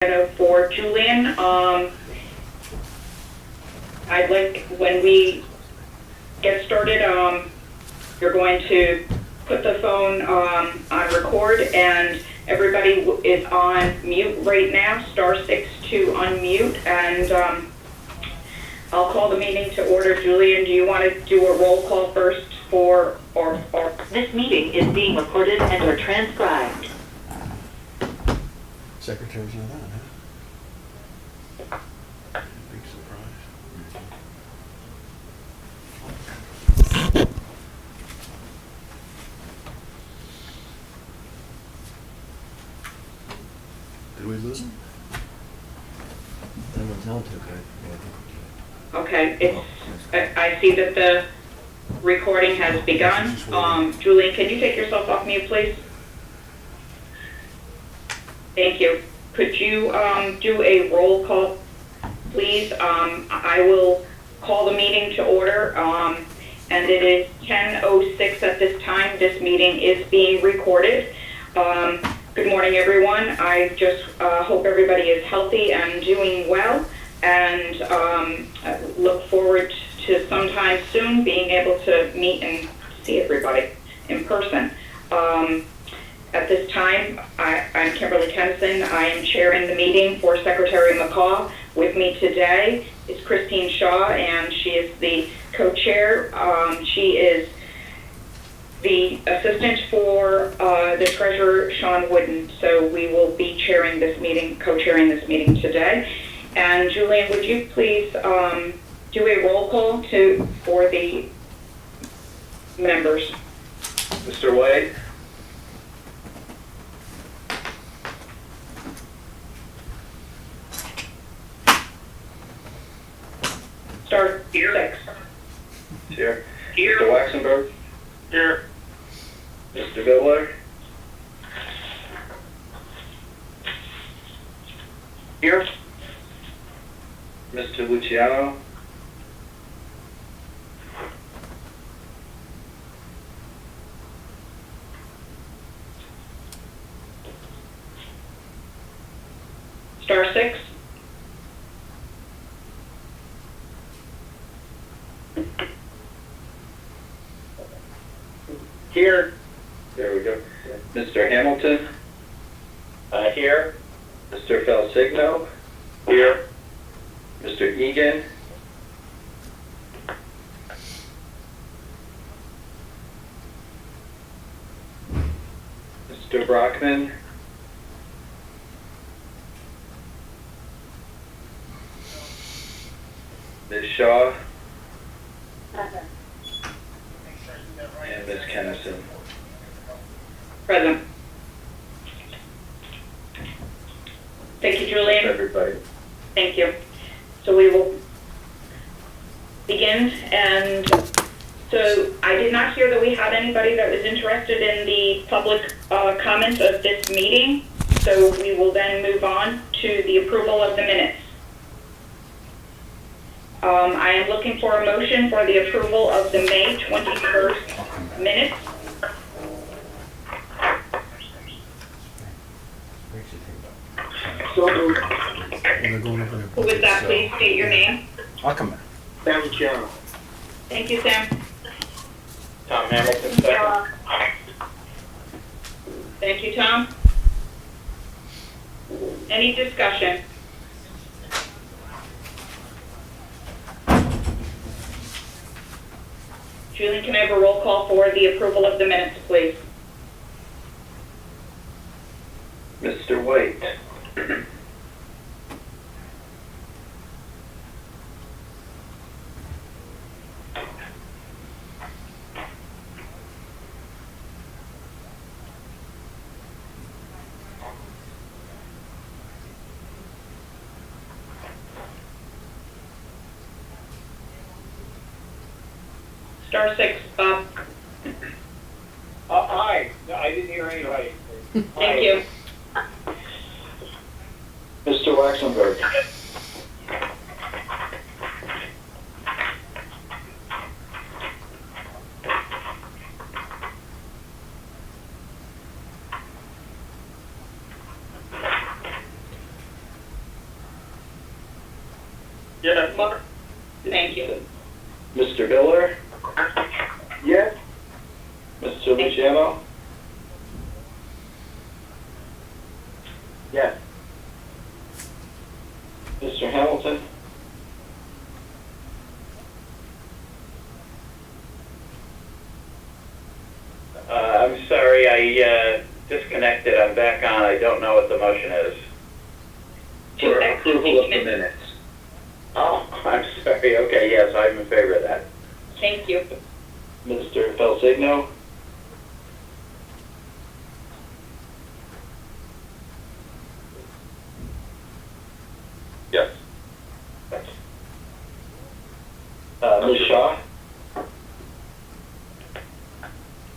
For Julian, I'd like, when we get started, you're going to put the phone on record, and everybody is on mute right now, *6 to unmute, and I'll call the meeting to order. Julian, do you want to do a roll call first for, or? This meeting is being recorded and or transcribed. Secretaries know that, huh? Big surprise. Did we lose him? That one's on too good. Okay, I see that the recording has begun. Julian, can you take yourself off mute, please? Thank you. Could you do a roll call, please? I will call the meeting to order, and it is 10:06 at this time. This meeting is being recorded. Good morning, everyone. I just hope everybody is healthy and doing well, and I look forward to sometime soon being able to meet and see everybody in person. At this time, I'm Kimberly Kennison. I am chairing the meeting for Secretary McCaw. With me today is Christine Shaw, and she is the co-chair. She is the assistant for the treasurer, Sean Wooden. So we will be chairing this meeting, co-chairing this meeting today. And Julian, would you please do a roll call for the members? Mr. White? Start here. Here. Here. Mr. Waxenberg? Here. Mr. Vidler? Here. Mr. Luciano? *6. Here. There we go. Mr. Hamilton? Here. Mr. Felsigno? Here. Mr. Egan? Mr. Brockman? Ms. Shaw? And Ms. Kennison. Present. Thank you, Julian. Everybody. Thank you. So we will begin, and so I did not hear that we had anybody that was interested in the public comments of this meeting, so we will then move on to the approval of the minutes. I am looking for a motion for the approval of the May 21st minutes. Well, they're going over there. Who was that? Please state your name. I'll come back. Sam Luciano. Thank you, Sam. Tom Hamilton, second. Thank you, Tom. Any discussion? Julie, can I have a roll call for the approval of the minutes, please? Mr. White. *6, Bob. Aye. No, I didn't hear anybody. Thank you. Mr. Waxenberg. Yes. Mark? Thank you. Mr. Biller? Yes. Mr. Luciano? Yes. Mr. Hamilton? I'm sorry, I disconnected. I'm back on. I don't know what the motion is. To For accept approval of the the minutes. Oh, I'm sorry. Okay, yes, I'm in favor of that. Thank you. Mr. Felsigno? Yes. Ms. Shaw?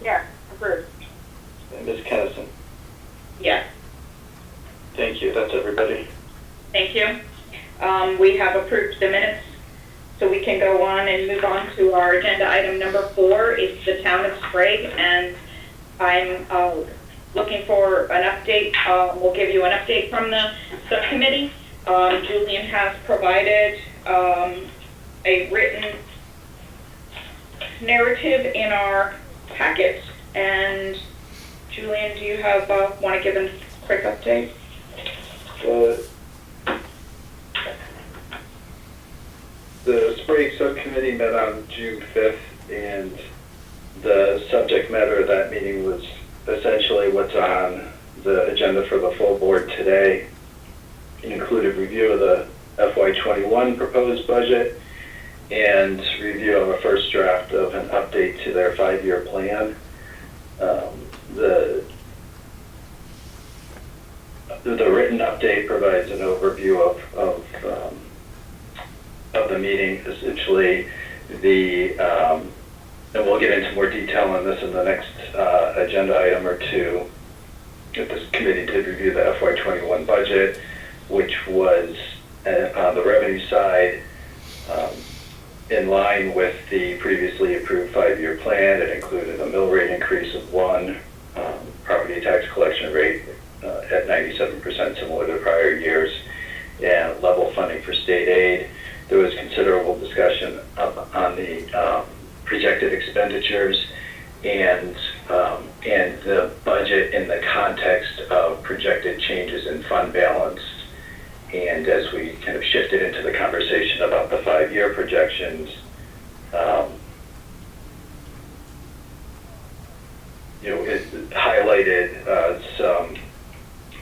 Yes, approved. And Ms. Kennison? Yes, Thank you. That's everybody. thank you. We have approved the minutes, so we can go on and move on to our agenda item number 4. It's the town of Sprague, and I'm looking for an update. We'll give you an update from the subcommittee. Julian has provided a written narrative in our packet. And Julian, do you have want to give a quick update? The Sprague Subcommittee met on June 5th, and the subject matter of that meeting was essentially what's on the agenda for the full board today. It included review of the FY21 proposed budget and review of a first draft of an update to their 5-year plan. The written update provides an overview of the meeting. Essentially, and we'll get into more detail on this in the next agenda item or two. This committee did review the FY21 budget, which was on the revenue side in line with the previously approved 5-year plan. It included a mill rate increase of 1, property tax collection rate at 97%, similar to prior years, and level funding for state aid. There was considerable discussion on the projected expenditures and the budget in the context of projected changes in fund balance. And as we kind of shifted into the conversation about the 5-year projections, it highlighted some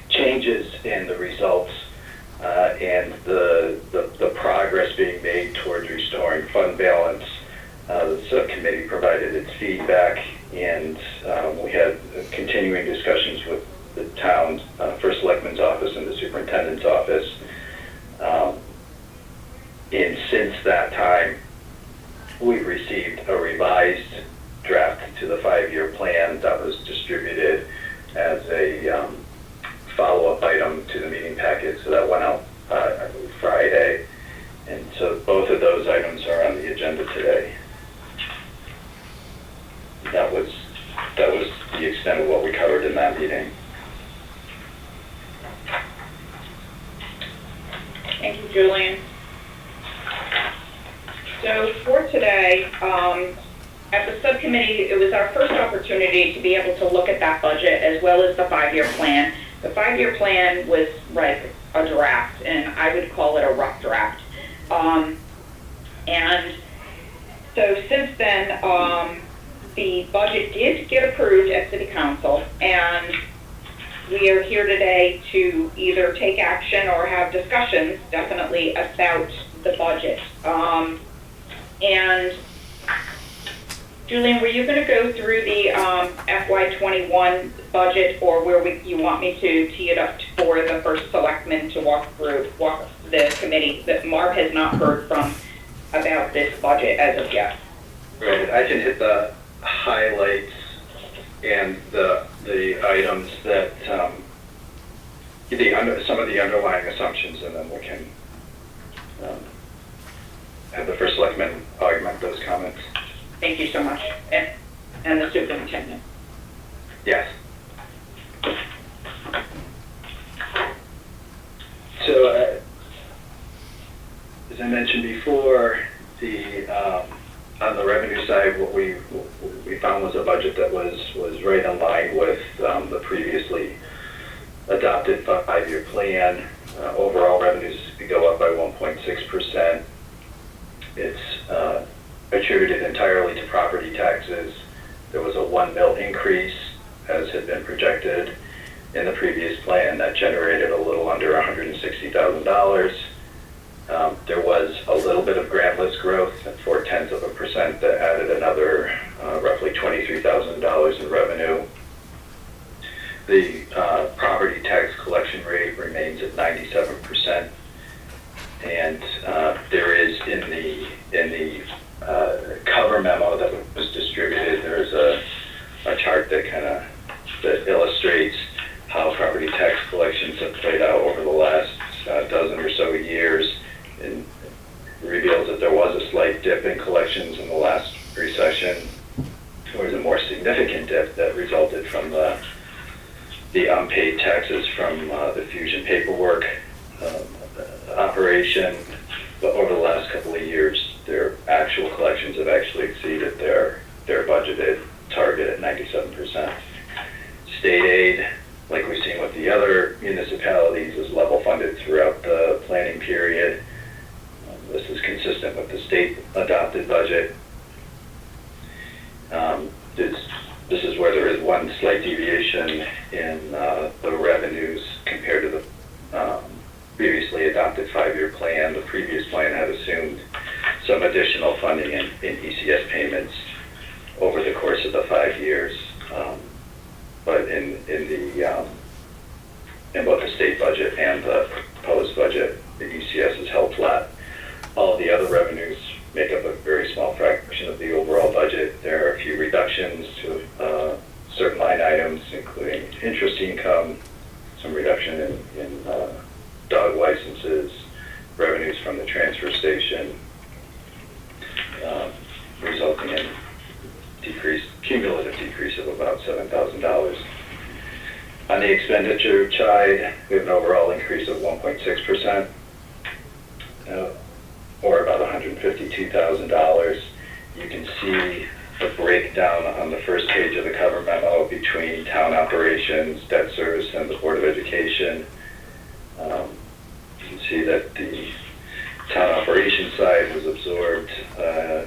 changes in the results and the progress being made towards restoring fund balance. The subcommittee provided its feedback, and we had continuing discussions with the town's first selectman's office and the superintendent's office. And since that time, we've received a revised draft to the 5-year plan that was distributed as a follow-up item to the meeting packet. So that went out I believe Friday. And so both of those items are on the agenda today. That was the extent of what we covered in that meeting. Thank you, Julian. So for today, at the subcommittee, it was our first opportunity to be able to look at that budget as well as the 5-year plan. The 5-year plan was like a draft, and I would call it a rough draft. And so since then, the budget did get approved at City Council, and we are here today to either take action or have discussions, definitely, about the budget. And Julian, were you going to go through the FY21 budget, or you want me to tee it up for the first selectman to walk the committee? That MARB has not heard from about this budget as of yet. Right, I can hit the highlights and the items that some of the underlying assumptions, and then we can have the first selectman augment those comments. Thank you so much, and the superintendent. Yes. So as I mentioned before, on the revenue side, what we found was a budget that was right in line with the previously adopted 5-year plan. Overall revenues go up by 1.6%. It's attributed entirely to property taxes. There was a 1 mil increase, as had been projected in the previous plan, that generated a little under $160,000. There was a little bit of grant list growth at 0.4% that added another roughly $23,000 in revenue. The property tax collection rate remains at 97%, and there is in the cover memo that was distributed, there's a chart that that illustrates how property tax collections have played out over the last dozen or so years, and reveals that there was a slight dip in collections in the last recession. There was a more significant dip that resulted from the unpaid taxes from the Fusion paperwork operation. But over the last couple of years, their actual collections have actually exceeded their budgeted target at 97%. State aid, like we've seen with the other municipalities, is level funded throughout the planning period. This is consistent with the state adopted budget. This is where there is one slight deviation in the revenues compared to the previously adopted 5-year plan. The previous plan had assumed some additional funding in ECS payments over the course of the 5 years. But in both the state budget and the proposed budget, the ECS is held flat. All of the other revenues make up a very small fraction of the overall budget. There are a few reductions to certain line items, including interest income, some reduction in dog licenses, revenues from the transfer station, resulting in cumulative decrease of about $7,000. On the expenditure side, we have an overall increase of 1.6%, or about $152,000. You can see the breakdown on the first page of the cover memo between town operations, debt service, and the Board of Education. You can see that the town operations side was absorbed a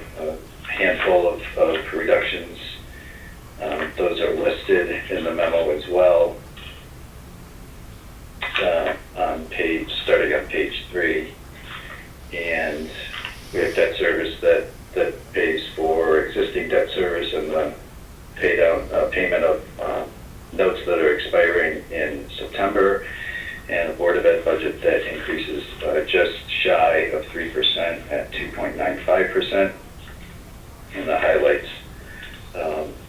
handful of reductions. Those are listed in the memo as well. Starting on page 3, and we have debt service that pays for existing debt service and the payment of notes that are expiring in September, and a Board of Ed budget that increases just shy of 3% at 2.95%. And the highlights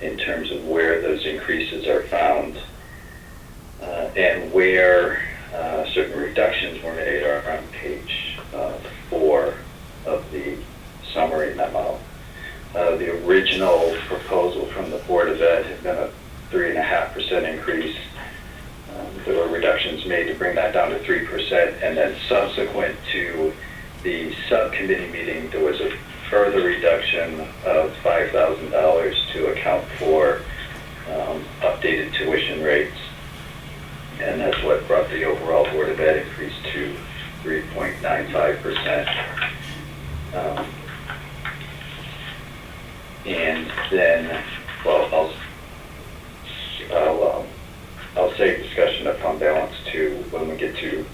in terms of where those increases are found and where certain reductions were made are on page 4 of the summary memo. The original proposal from the Board of Ed had been a 3.5% increase. There were reductions made to bring that down to 3%, and then subsequent to the subcommittee meeting, there was a further reduction of $5,000 to account for updated tuition rates, and that's what brought the overall Board of Ed increase to 3.95%. And then, well, I'll save discussion of fund balance to when we get to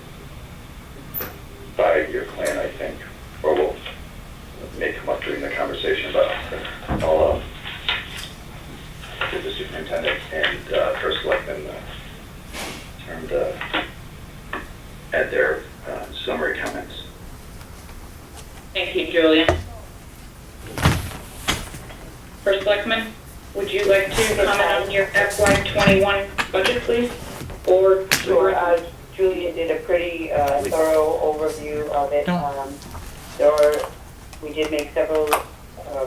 5-year plan, I think, or we'll may come up during the conversation, but I'll give the superintendent and first selectman turn to add their summary comments. Thank you, Julian. First Selectman, would you like to comment on your FY21 budget, please? Or Sure. Julia did a pretty thorough overview of it. We did make several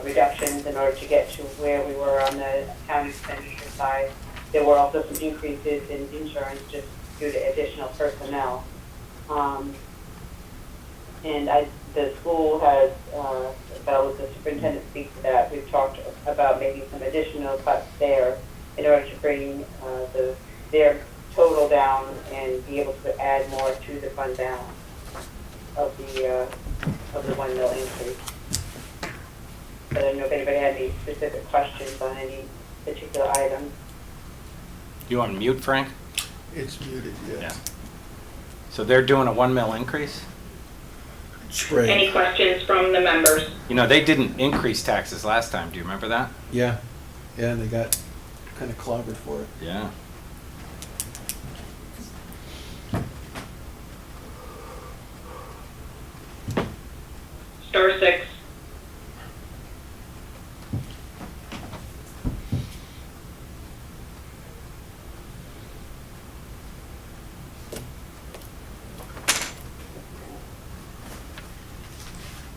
reductions in order to get to where we were on the town expenditure side. There were also some increases in insurance just due to additional personnel. And the school has, if I let the superintendent speak to that, we've talked about making some additional cuts there in order to bring their total down and be able to add more to the fund balance of the 1 mil increase. I don't know if anybody had any specific questions on any particular items. You on mute, Frank? It's muted, yeah. So they're doing a 1 mil increase? Spray. Any questions from the members? You know, they didn't increase taxes last time. Do you remember that? Yeah, and they got kind of clobbered for it. Yeah. Star 6.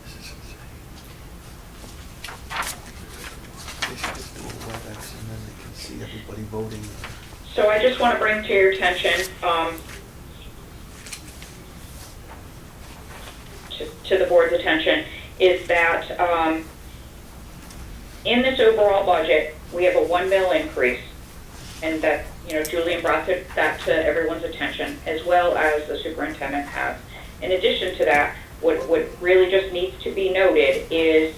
This is insane. They should just do a WebEx and then they can see everybody voting. So I just want to bring to your attention, to the board's attention, is that in this overall budget, we have a 1 mil increase, and that, Julian brought that to everyone's attention, as well as the superintendent has. In addition to that, what really just needs to be noted is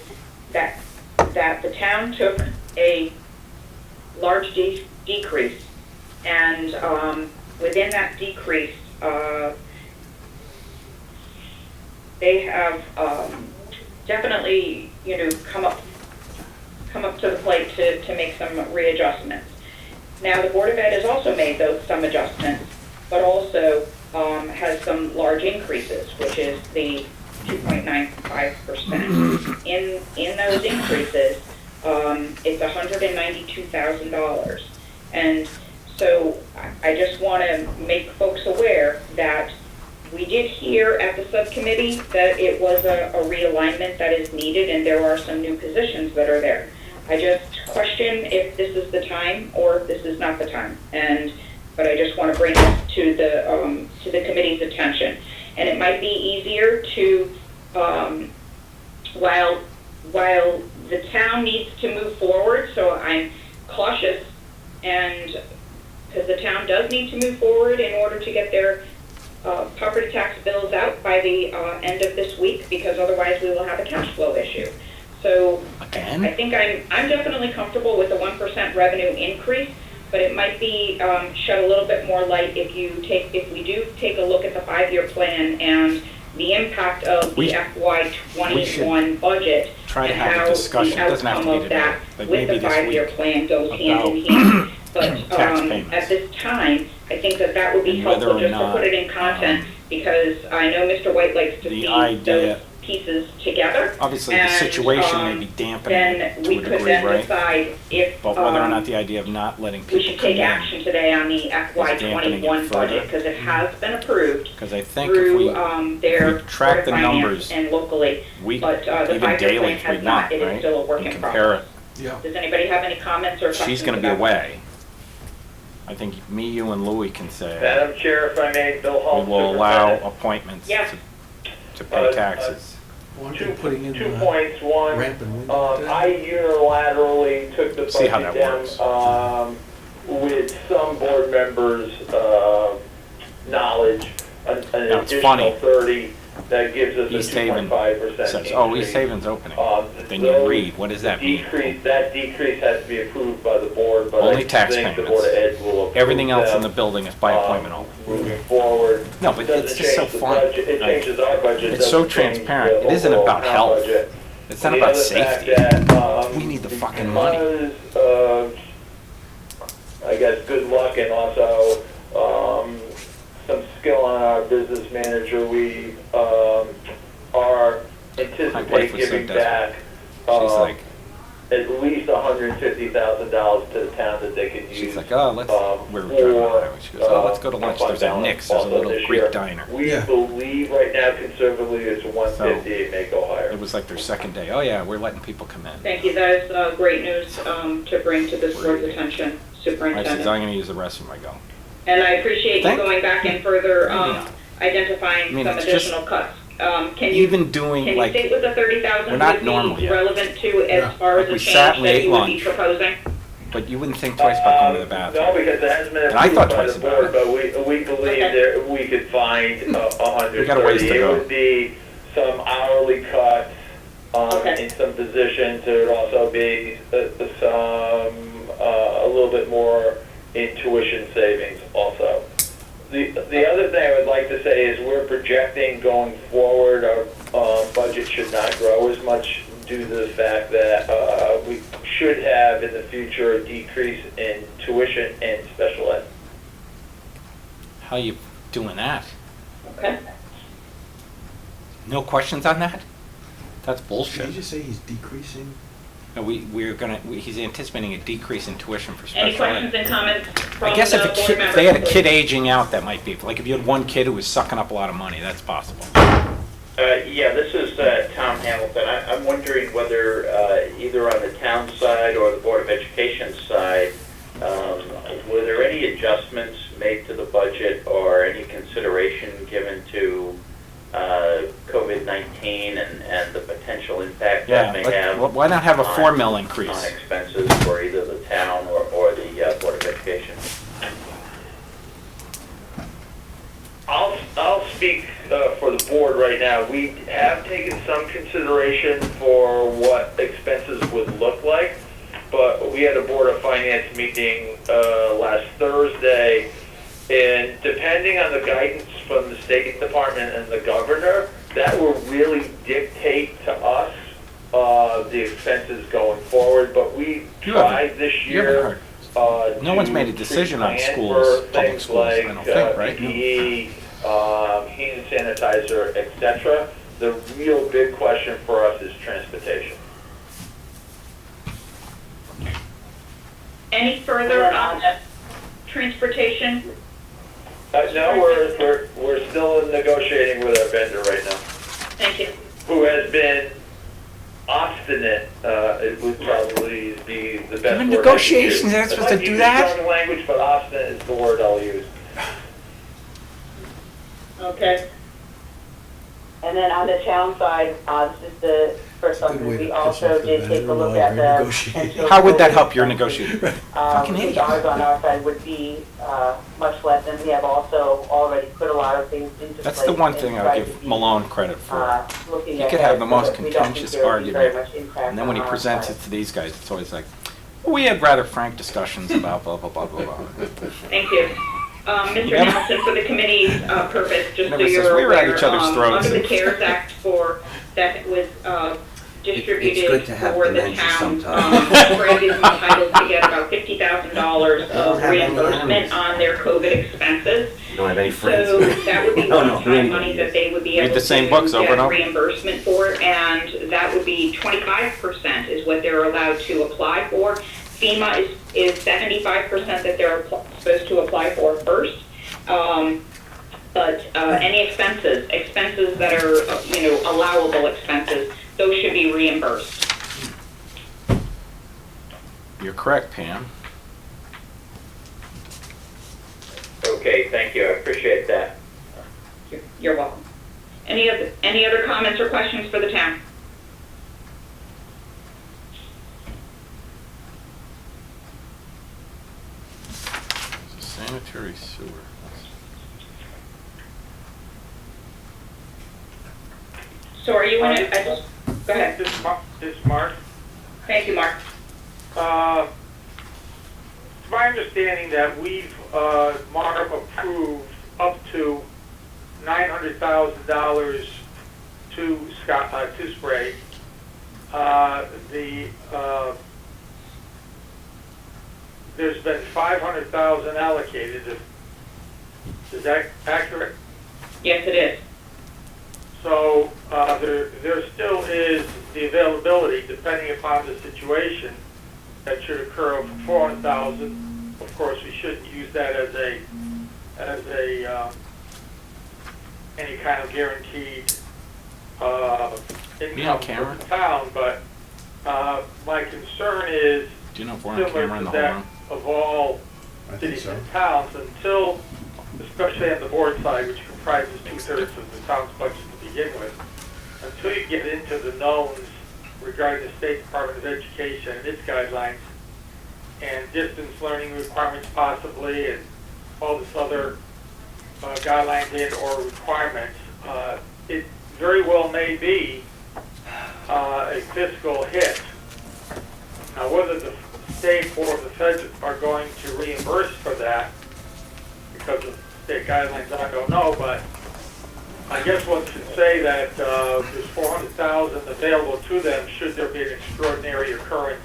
that the town took a large decrease, and within that decrease, they have definitely, come up to the plate to make some readjustments. Now, the Board of Ed has also made some adjustments, but also has some large increases, which is the 2.95%. In those increases, it's $192,000. And so I just want to make folks aware that we did hear at the subcommittee that it was a realignment that is needed, and there are some new positions that are there. I just question if this is the time or if this is not the time. But I just want to bring this to the committee's attention. And it might be easier to, while the town needs to move forward, so I'm cautious, and because the town does need to move forward in order to get their property tax bills out by the end of this week, because otherwise we will have a cash flow issue. So Again? I think I'm definitely comfortable with the 1% revenue increase, but it might be shed a little bit more light if we do take a look at the 5-year plan and the impact of the FY21 budget, try to and have a how discussion. the It doesn't have to outcome be of today, that like with maybe the this 5-year week, plan goes hand about in hand. But tax payments. at this time, I think that would be And whether helpful or just not, to put it in content, because I know Mr. White likes to the see idea- those pieces together. Obviously, the And, situation may be dampening Then it to we a could degree, then right? decide if But whether or not the idea of not letting we people should come take in, action today on the dampening it FY21 further. budget, because it has been approved because I think if through we their track Board of the Finance numbers and locally, week, but the even 5-year daily plan if we has not. want, It is right? still a work And in compare progress. it. Yeah. Does anybody have any comments or questions? She's going to be about away. I think me, you, and Louie can say Madam Chair, if I may, Bill Hall, we will allow Superintendent. appointments Yeah. to pay taxes. Why aren't they putting in Two the points. One, ramp and window? today? I unilaterally took the See how budget that down works. with some board members' knowledge, an Now, it's additional funny. 30. That gives us East a Haven 2.5% says, oh, increase. East Haven's opening. Then those you read, what does that mean? That decrease has to be approved by the board, but Only I tax think the payments. Board of Ed will approve Everything else in them, the building is by appointment only. Moving forward. No, but It doesn't it's just so change the funny. budget. It Like, changes our budget. it's so doesn't change transparent. the It isn't overall about town health. budget. It's not The about other fact safety. that, We need the fucking money. Because of, I guess, good luck and also some skill on our business manager, we are My wife anticipate was so giving desperate. back She's like, at least $150,000 to the town that they could use. she's like, oh, let's, we're driving on the highway. She goes, oh, let's go to lunch. fund There's a balance Nick's, there's a also little this Greek year. diner. We Yeah. believe right now conservatively it's 150, it may go higher. It was like their second day. Oh yeah, we're letting people come in. Thank you, that is great news to bring to this board's attention, I says, Superintendent. I'm going to use the restroom. I go, And I appreciate you Thank- going back and further Yeah. identifying I mean, some it's just- additional cuts. can you? Even doing, Can you like, state what the 30,000 we're not would normal be yet. relevant to as far Like as the we change sat and we that ate you would be lunch. proposing? But you wouldn't think twice about going to the No, bathroom. because it hasn't been And I thought approved by twice the about board, but we believe Okay. that we could find 130. We got a ways to go. It would be some hourly cuts Okay. in some positions. There would also be a little bit more in tuition savings also. The other thing I would like to say is we're projecting going forward, our budget should not grow as much due to the fact that we should have in the future a decrease in tuition and special ed. How you doing that? Okay. No questions on that? That's Did bullshit. you just say he's decreasing? No, he's anticipating a decrease in tuition for Any special questions ed. and comments from I guess if the a board kid, members? if they had a please? kid aging out, that might be, like if you had one kid who was sucking up a lot of money, that's possible. Yeah, this is Tom Hamilton. I'm wondering whether either on the town side or the Board of Education side, were there any adjustments made to the budget or any consideration given to COVID-19 and the potential impact that may have? Why not have a on- 4 mil on increase? expenses for either the town or the Board of Education? I'll speak for the board right now. We have taken some consideration for what expenses would look like, but we had a Board of Finance meeting last Thursday, and depending on the guidance from the State Department and the governor, that will really dictate to us the expenses going forward. But we You haven't- tried this you haven't year. heard. No one's made a decision on plan schools, for public things schools, I like, don't think, right? PPE, hand sanitizer, etc. The real big question for us is transportation. Any further on transportation? No, we're still negotiating with our vendor right now, Thank you. who has been obstinate. It would probably be the best You're in word. negotiations, they're not supposed to do that? Strong language, but obstinate is the word I'll use. Okay. And then on the town side, this is the first That's a good one, way to we piss also off the did take a vendor look while at you're the. negotiating. potential How would that COVID help your expenses. negotiating? Fucking The idiot. dollars on our side would be much less, and we have also already put a lot of things into place. That's the one and thing I tried would to give be, Malone credit for. looking He could ahead have the so most that we don't think contentious there would be very argument, much impact and then when he on our presents side. it to these guys, it's always like, well, we had rather frank discussions about blah, blah, blah, blah, blah. Thank you. Mr. Never- Hamilton, for the committee's purpose, just so Never says you're we were at aware, each other's throats. under the CARES Act that was distributed good to have for the dementia town, sometimes. Greg is entitled to get about $50,000 of have any reimbursement enemies. on their COVID expenses. You don't have any friends. So that would be No, no, one-time really. money that they would be Read able the same to books over get and over. reimbursement for, and that would be 25% is what they're allowed to apply for. FEMA is 75% that they're supposed to apply for first. But any expenses that are, allowable expenses, those should be reimbursed. You're correct, Pam. Okay, thank you. I appreciate that. You're welcome. Any other comments or questions for the town? Sanitary sewer. So are you in it? Go ahead. This is Mark. Thank you, Mark. It's my understanding that we've, MARB approved up to $900,000 to spray. There's been $500,000 allocated. Is that accurate? Yes, it is. So there still is the availability, depending upon the situation, that should occur of $400,000. Of course, we shouldn't use that as any kind of guaranteed Be on income camera? for the town. But my concern is Do you know if we're on similar camera in to the whole that room? of all I think cities so. and towns until, especially on the board side, which comprises 2/3 of the town's budget to begin with. Until you get into the knowns regarding the State Department of Education and its guidelines, and distance learning requirements possibly, and all this other guidelines and or requirements, it very well may be a fiscal hit. Now, whether the state or the feds are going to reimburse for that because of state guidelines, I don't know, but I guess one should say that there's $400,000 available to them should there be an extraordinary occurrence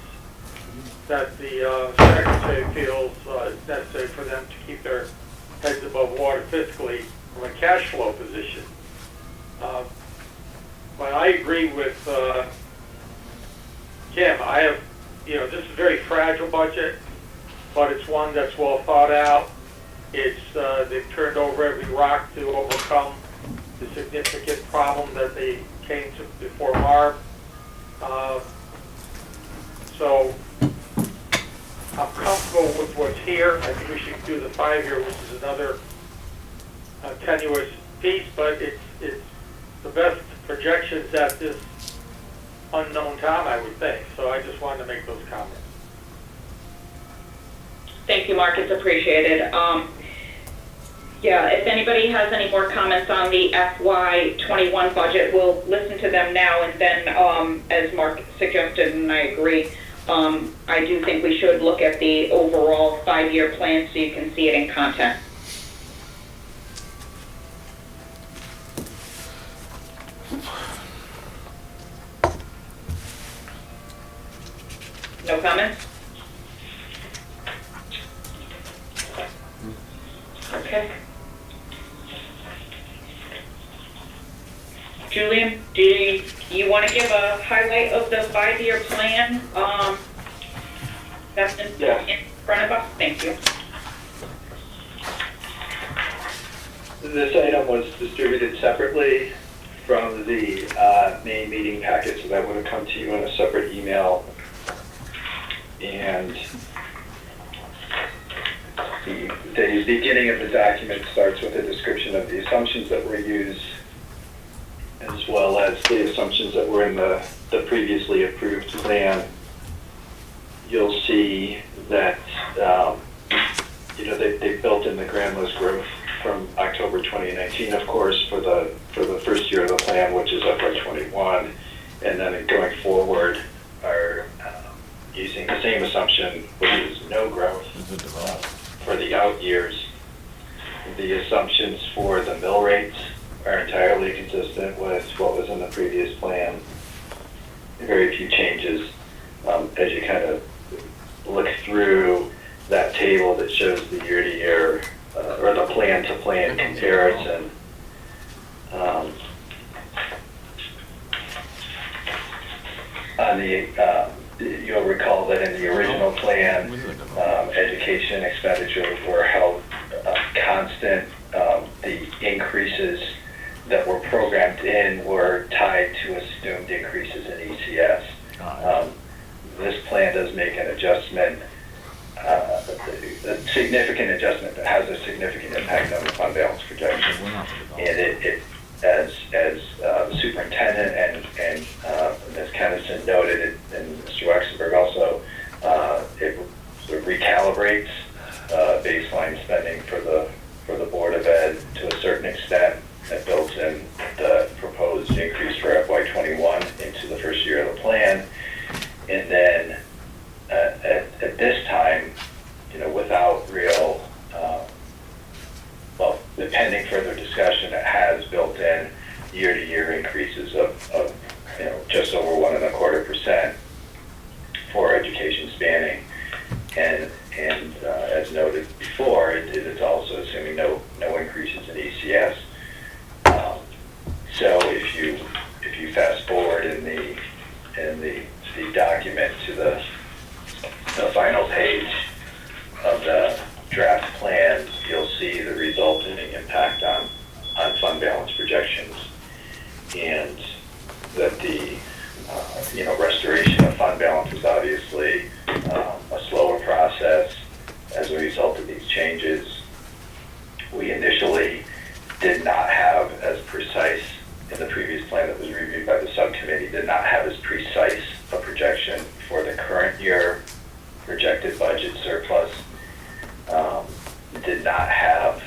that the Secretary feels is necessary for them to keep their heads above water fiscally from a cash flow position. But I agree with Kim. This is a very fragile budget, but it's one that's well thought out. They've turned over every rock to overcome the significant problem that they came to before MARB. So I'm comfortable with what's here. I think we should do the 5-year, which is another tenuous piece, but it's the best projections at this unknown time, I would think. So I just wanted to make those comments. Thank you, Mark. It's appreciated. If anybody has any more comments on the FY21 budget, we'll listen to them now, and then, as Mark suggested, and I agree, I do think we should look at the overall 5-year plan so you can see it in content. No comments? Okay. Julian, do you want to give a highlight of the 5-year plan that's in front of us? Thank you. This item was distributed separately from the main meeting packet, so that would have come to you in a separate email. And the beginning of the document starts with a description of the assumptions that were used, as well as the assumptions that were in the previously approved plan. You'll see that they built in the grand list growth from October 2019, of course, for the first year of the plan, which is FY21, and then going forward are using the same assumption, which is no growth for the out years. The assumptions for the mill rates are entirely consistent with what was in the previous plan. Very few changes. As you kind of look through that table that shows the year-to-year or the plan-to-plan comparison, you'll recall that in the original plan, education expenditures were held constant. The increases that were programmed in were tied to assumed increases in ECS. This plan does make an adjustment, a significant adjustment that has a significant impact on the fund balance projection. And it as the superintendent and Ms. Kennison noted, and Mr. Wexenberg also, it sort of recalibrates baseline spending for the Board of Ed to a certain extent. It builds in the proposed increase for FY21 into the first year of the plan. And then at this time, without real, pending further discussion, it has built in year-to-year increases of just over 1.25% for education spanning. And as noted before, it's also assuming no increases in ECS. So if you fast forward in the document to the final page of the draft plan, you'll see the resulting impact on fund balance projections, and that the restoration of fund balance is obviously a slower process as a result of these changes. We initially did not have as precise in the previous plan that was reviewed by the subcommittee did not have as precise a projection for the current year projected budget surplus. Did not have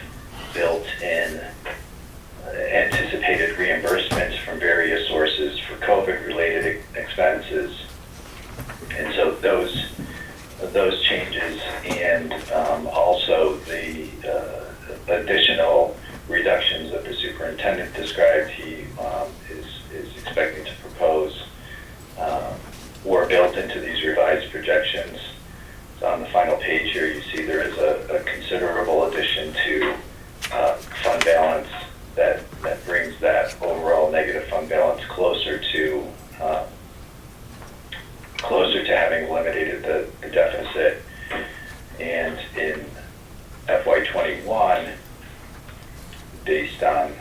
built-in anticipated reimbursements from various sources for COVID-related expenses. And so those changes, and also the additional reductions that the superintendent described he is expecting to propose, were built into these revised projections. So on the final page here, you see there is a considerable addition to fund balance that brings that overall negative fund balance closer to having eliminated the deficit. And in FY21, based on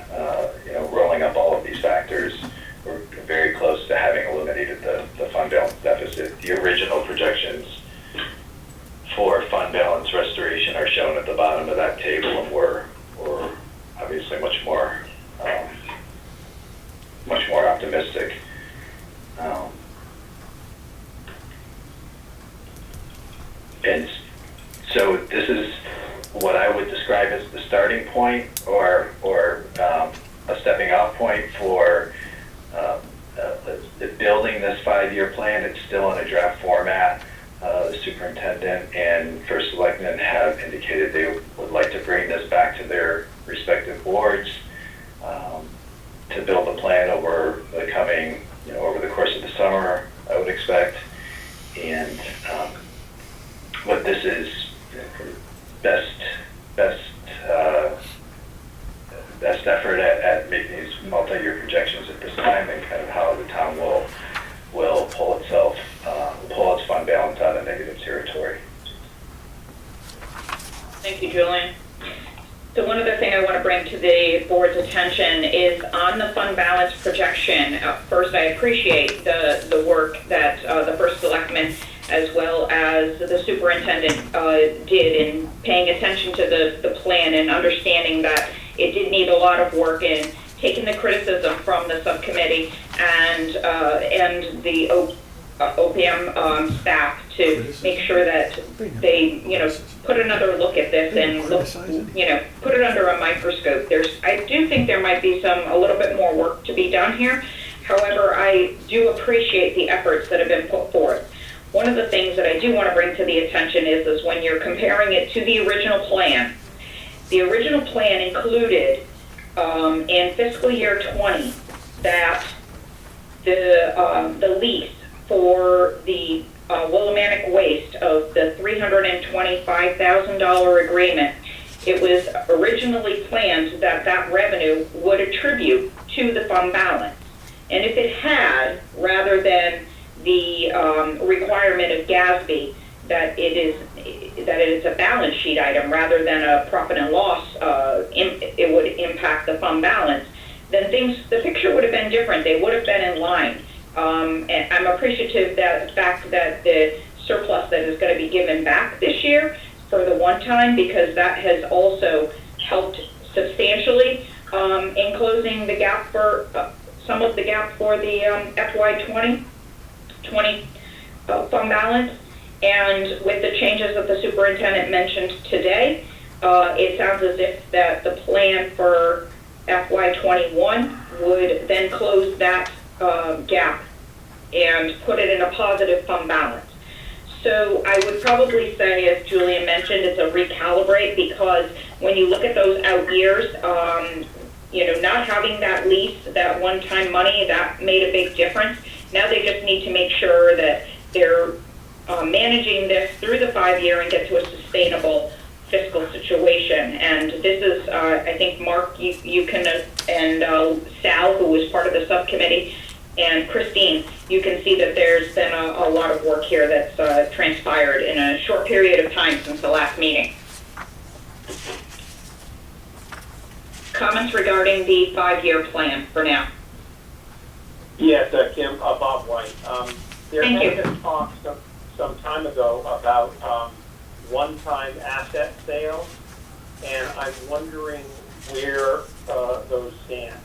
rolling up all of these factors, we're very close to having eliminated the fund balance deficit. The original projections for fund balance restoration are shown at the bottom of that table, and we're obviously much more optimistic. And so this is what I would describe as the starting point, or a stepping off point for building this 5-year plan. It's still in a draft format. The superintendent and first selectmen have indicated they would like to bring this back to their respective boards to build a plan over the coming, over the course of the summer, I would expect. And what this is best effort at making these multi-year projections at this time, and kind of how the town will pull its fund balance out of negative territory. Thank you, Julian. So one other thing I want to bring to the board's attention is on the fund balance projection. First, I appreciate the work that the first selectman as well as the superintendent did in paying attention to the plan and understanding that it did need a lot of work in taking the criticism from the subcommittee and the OPM staff to make sure that they, put another look at this and look, put it under a microscope. I do think there might be a little bit more work to be done here. However, I do appreciate the efforts that have been put forth. One of the things that I do want to bring to the attention is when you're comparing it to the original plan. The original plan included in fiscal year 20 that the lease for the Willimantic Waste of the $325,000 agreement, it was originally planned that revenue would attribute to the fund balance. And if it had, rather than the requirement of GASB that it is a balance sheet item rather than a profit and loss, it would impact the fund balance, then the picture would have been different. They would have been in line. And I'm appreciative that the fact that the surplus that is going to be given back this year for the one time, because that has also helped substantially in closing the gap for some of the gap for the FY 2020 fund balance. And with the changes that the superintendent mentioned today, it sounds as if that the plan for FY21 would then close that gap and put it in a positive fund balance. So I would probably say, as Julian mentioned, it's a recalibrate, because when you look at those out years, not having that lease, that one-time money, that made a big difference. Now they just need to make sure that they're managing this through the 5-year and get to a sustainable fiscal situation. And this is, I think, Mark, you can, and Sal, who was part of the subcommittee, and Christine, you can see that there's been a lot of work here that's transpired in a short period of time since the last meeting. Comments regarding the 5-year plan for now? Yes, Kim, Bob White. There Thank had you. been talk some time ago about one-time asset sales, and I'm wondering where those stand.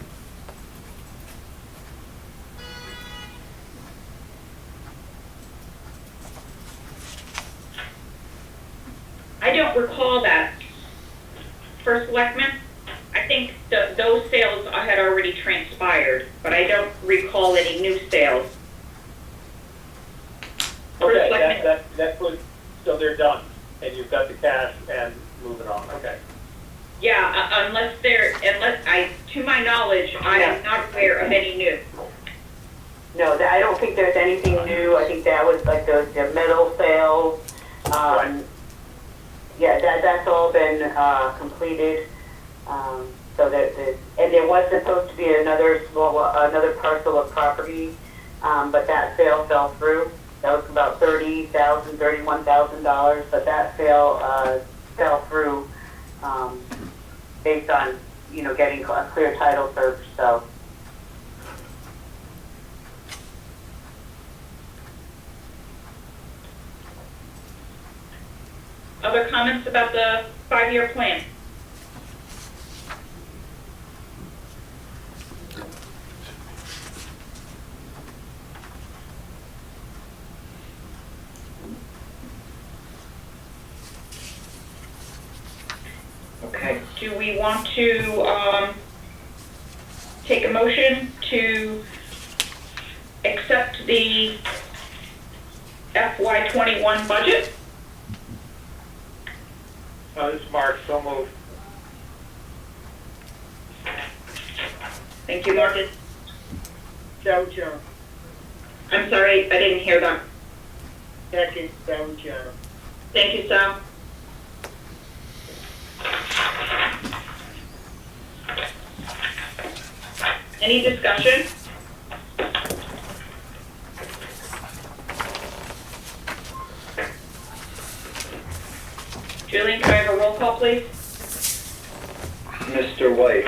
don't recall that. First Selectman, I think those sales had already transpired, but I don't recall any new sales. First Okay, Selectman, that's good, so they're done, and you've got the cash and moving on, okay. yeah, to my knowledge, I am not aware of any new. No, I don't think there's anything new. I think that was like the metal sales. Right. Yeah, that's all been completed. So and there was supposed to be another parcel of property, but that sale fell through. That was about $31,000, but that sale fell through based on getting a clear title search. So. Other comments about the 5-year plan? Okay, do we want to take a motion to accept the FY21 budget? This is Mark, so moved. Thank you, Mark. Salvatierra. I'm sorry, I didn't hear that. Second, Salvatierra. Thank you, Sal. Any discussion? Julian, can I have a roll call, please? Mr. White.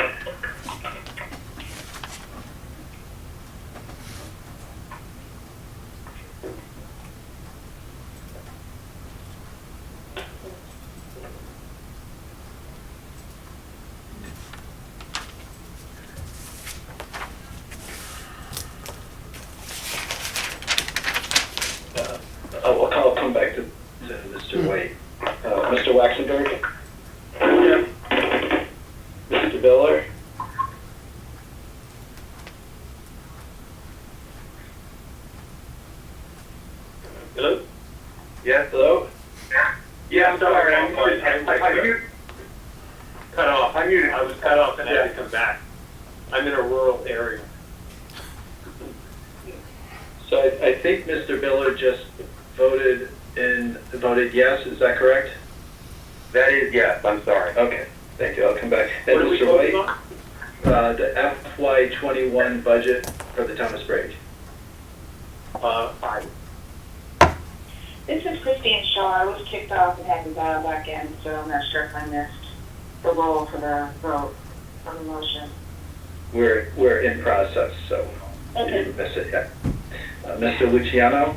I'll come back to Mr. White. Mr. Waxenberg? Yeah. Mr. Biller? Hello? Yeah, hello? Yeah, I'm sorry. I'm cut off. I was cut off and I had to come back. I'm in a rural area. So I think Mr. Biller just voted yes, is that correct? That is yes, I'm sorry. Okay, thank you, I'll come back. And What are we Mr. voting White, on? the FY21 budget for the town of Sprague. 5. This is Christine Shaw. I was kicked off and had to dial back in, so I'm not sure if I missed the roll for the vote on the motion. We're in process, so you Okay. didn't miss it yet. Mr. Luciano?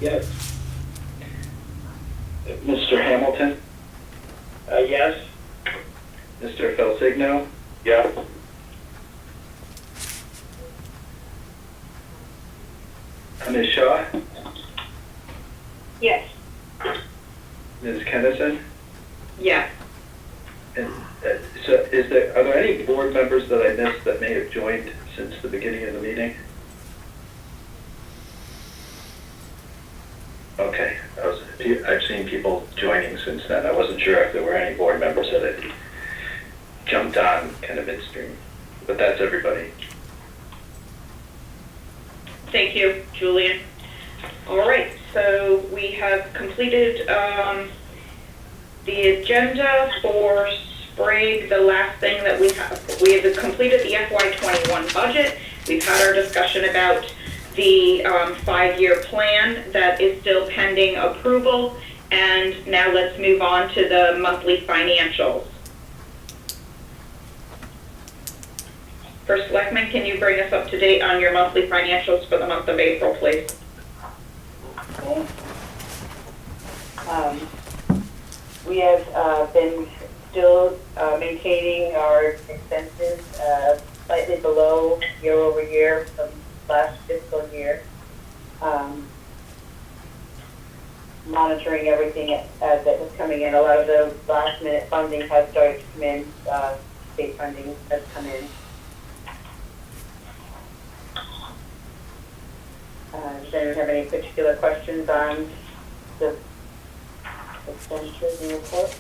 Yes. Mr. Hamilton? Yes. Mr. Felsigno? Yes. Ms. Shaw? Yes. Ms. Kennison? Yes. And so are there any board members that I missed that may have joined since the beginning of the meeting? Okay, I've seen people joining since then. I wasn't sure if there were any board members that had jumped on kind of midstream, but that's everybody. Thank you, Julian. All right, so we have completed the agenda for Sprague. The last thing that we have completed the FY21 budget. We've had our discussion about the 5-year plan that is still pending approval, and now let's move on to the monthly financials. First Selectman, can you bring us up to date on your monthly financials for the month of April, please? We have been still maintaining our expenses slightly below year over year from last fiscal year. monitoring everything as it was coming in. A lot of the last minute funding has started to come in, state funding has come in. Does anyone have any particular questions on the expenditures in the report?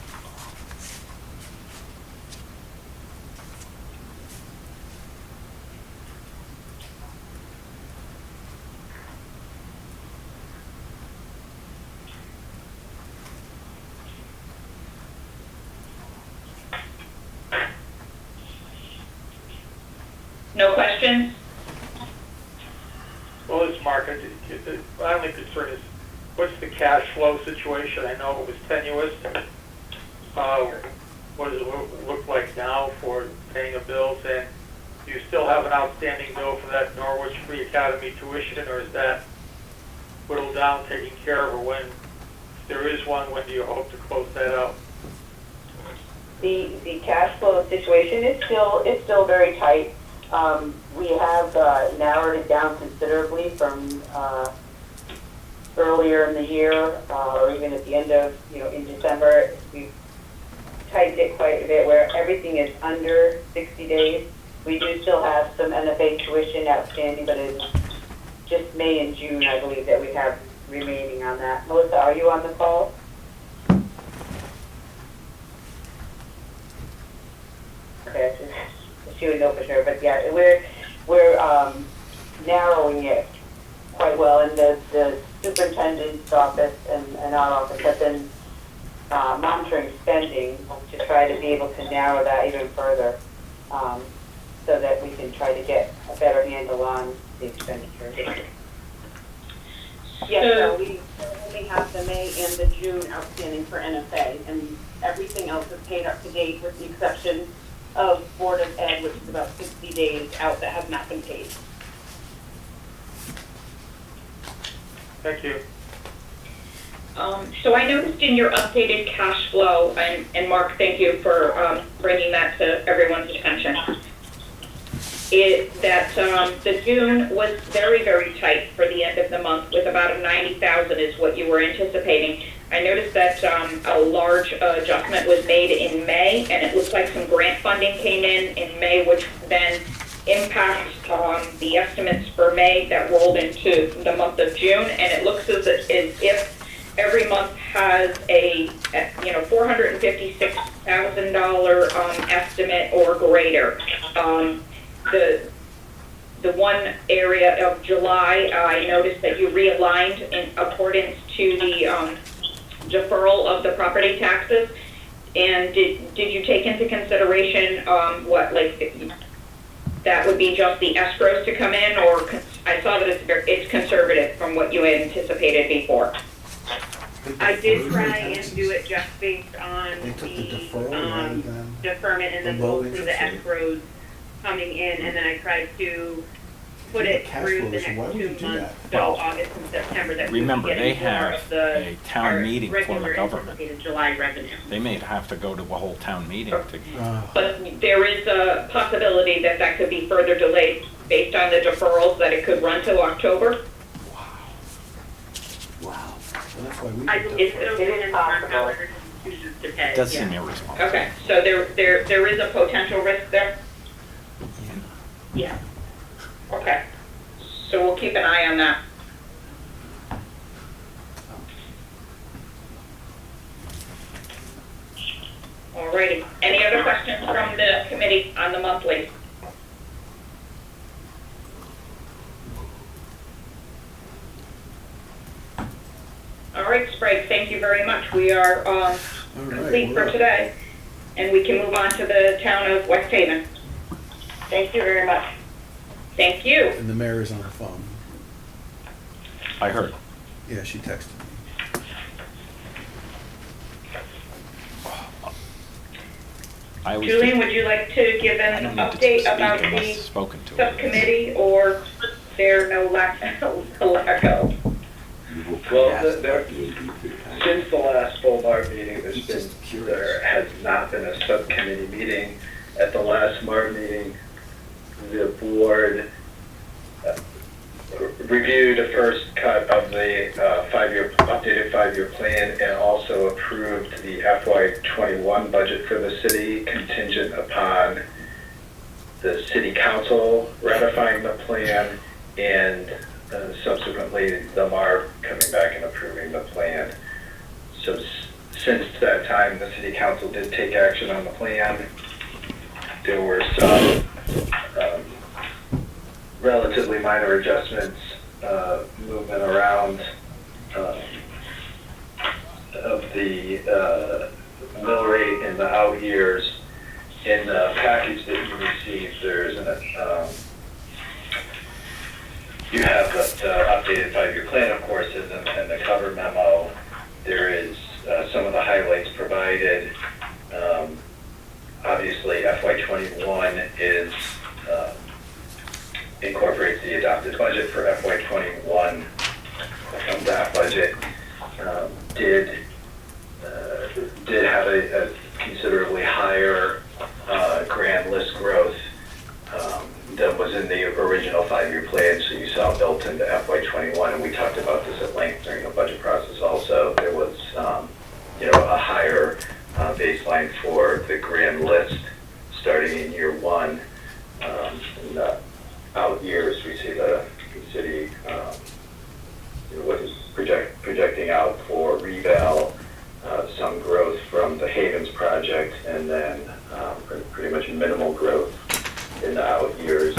No questions? Well, it's Mark. My only concern is, what's the cash flow situation? I know it was tenuous. What does it look like now for paying the bills? And do you still have an outstanding bill for that Norwich Free Academy tuition, or is that whittled down, taken care of, or when, if there is one, when do you hope to close that out? The cash flow situation is still very tight. We have narrowed it down considerably from earlier in the year, or even at the end of, in December. We've tightened it quite a bit where everything is under 60 days. We do still have some NFA tuition outstanding, but it's just May and June, I believe, that we have remaining on that. Melissa, are you on the call? Okay, she would know for sure, but yeah, we're narrowing it quite well, and the superintendent's office and our office have been monitoring spending to try to be able to narrow that even further, so that we can try to get a better handle on the expenditures. Yes, so we only have the May and the June outstanding for NFA, and everything else is paid up to date with the exception of Board of Ed, which is about 60 days out that has not been paid. Thank you. So I noticed in your updated cash flow, and Mark, thank you for bringing that to everyone's attention, that the June was very, very tight for the end of the month, with about 90,000 is what you were anticipating. I noticed that a large adjustment was made in May, and it looks like some grant funding came in May, which then impacts the estimates for May that rolled into the month of June, and it looks as if every month has a $456,000 estimate or greater. The one area of July, I noticed that you realigned in accordance to the deferral of the property taxes. And did you take into consideration that would be just the escrows to come in, or I saw that it's conservative from what you had anticipated before? I did try and do it just based on the deferment and then mostly the escrows coming in, and then I tried to put it through the next 2 months, so August and September, that we would Remember, get they more have of the a town meeting for the government. anticipated July revenue. They may have to go to a whole town meeting to. But there is a possibility that could be further delayed based on the deferrals, that it could run till October. Wow. Well, that's why we I did believe that. it is possible. Chooses to pay. It does yeah. seem irresponsible. Okay, so there is a potential risk there? Yeah. Okay, so we'll keep an eye on that. Alrighty, any other questions from the committee on the monthly? All right, Sprague, thank you very much. We are complete for today, and we can move on to the town of West Haven. Thank you very much. Thank you. And the mayor's on the phone. I heard. Yeah, she texted me. I always Julian, think- would you like to give I an don't need to update speak about unless the spoken to. subcommittee, or there no lack of? Well, since the last full MARB meeting, there has not been a subcommittee meeting. At the last MARB meeting, the board reviewed a first cut of the updated five-year plan and also approved the FY21 budget for the city contingent upon the city council ratifying the plan and subsequently the MARB coming back and approving the plan. So since that time, the city council did take action on the plan. There were some relatively minor adjustments, movement around of the mill rate in the out years. In the package that you received, there's you have the updated five-year plan, of course, and the cover memo. There is some of the highlights provided. Obviously, FY21 is incorporates the adopted budget for FY21. That budget did have a considerably higher grand list growth that was in the original five-year plan, so you saw built into FY21, and we talked about this at length during the budget process also. There was a higher baseline for the grand list starting in year one. In the out years, we see the city what is projecting out for revale, some growth from the Havens project, and then pretty much minimal growth in the out years.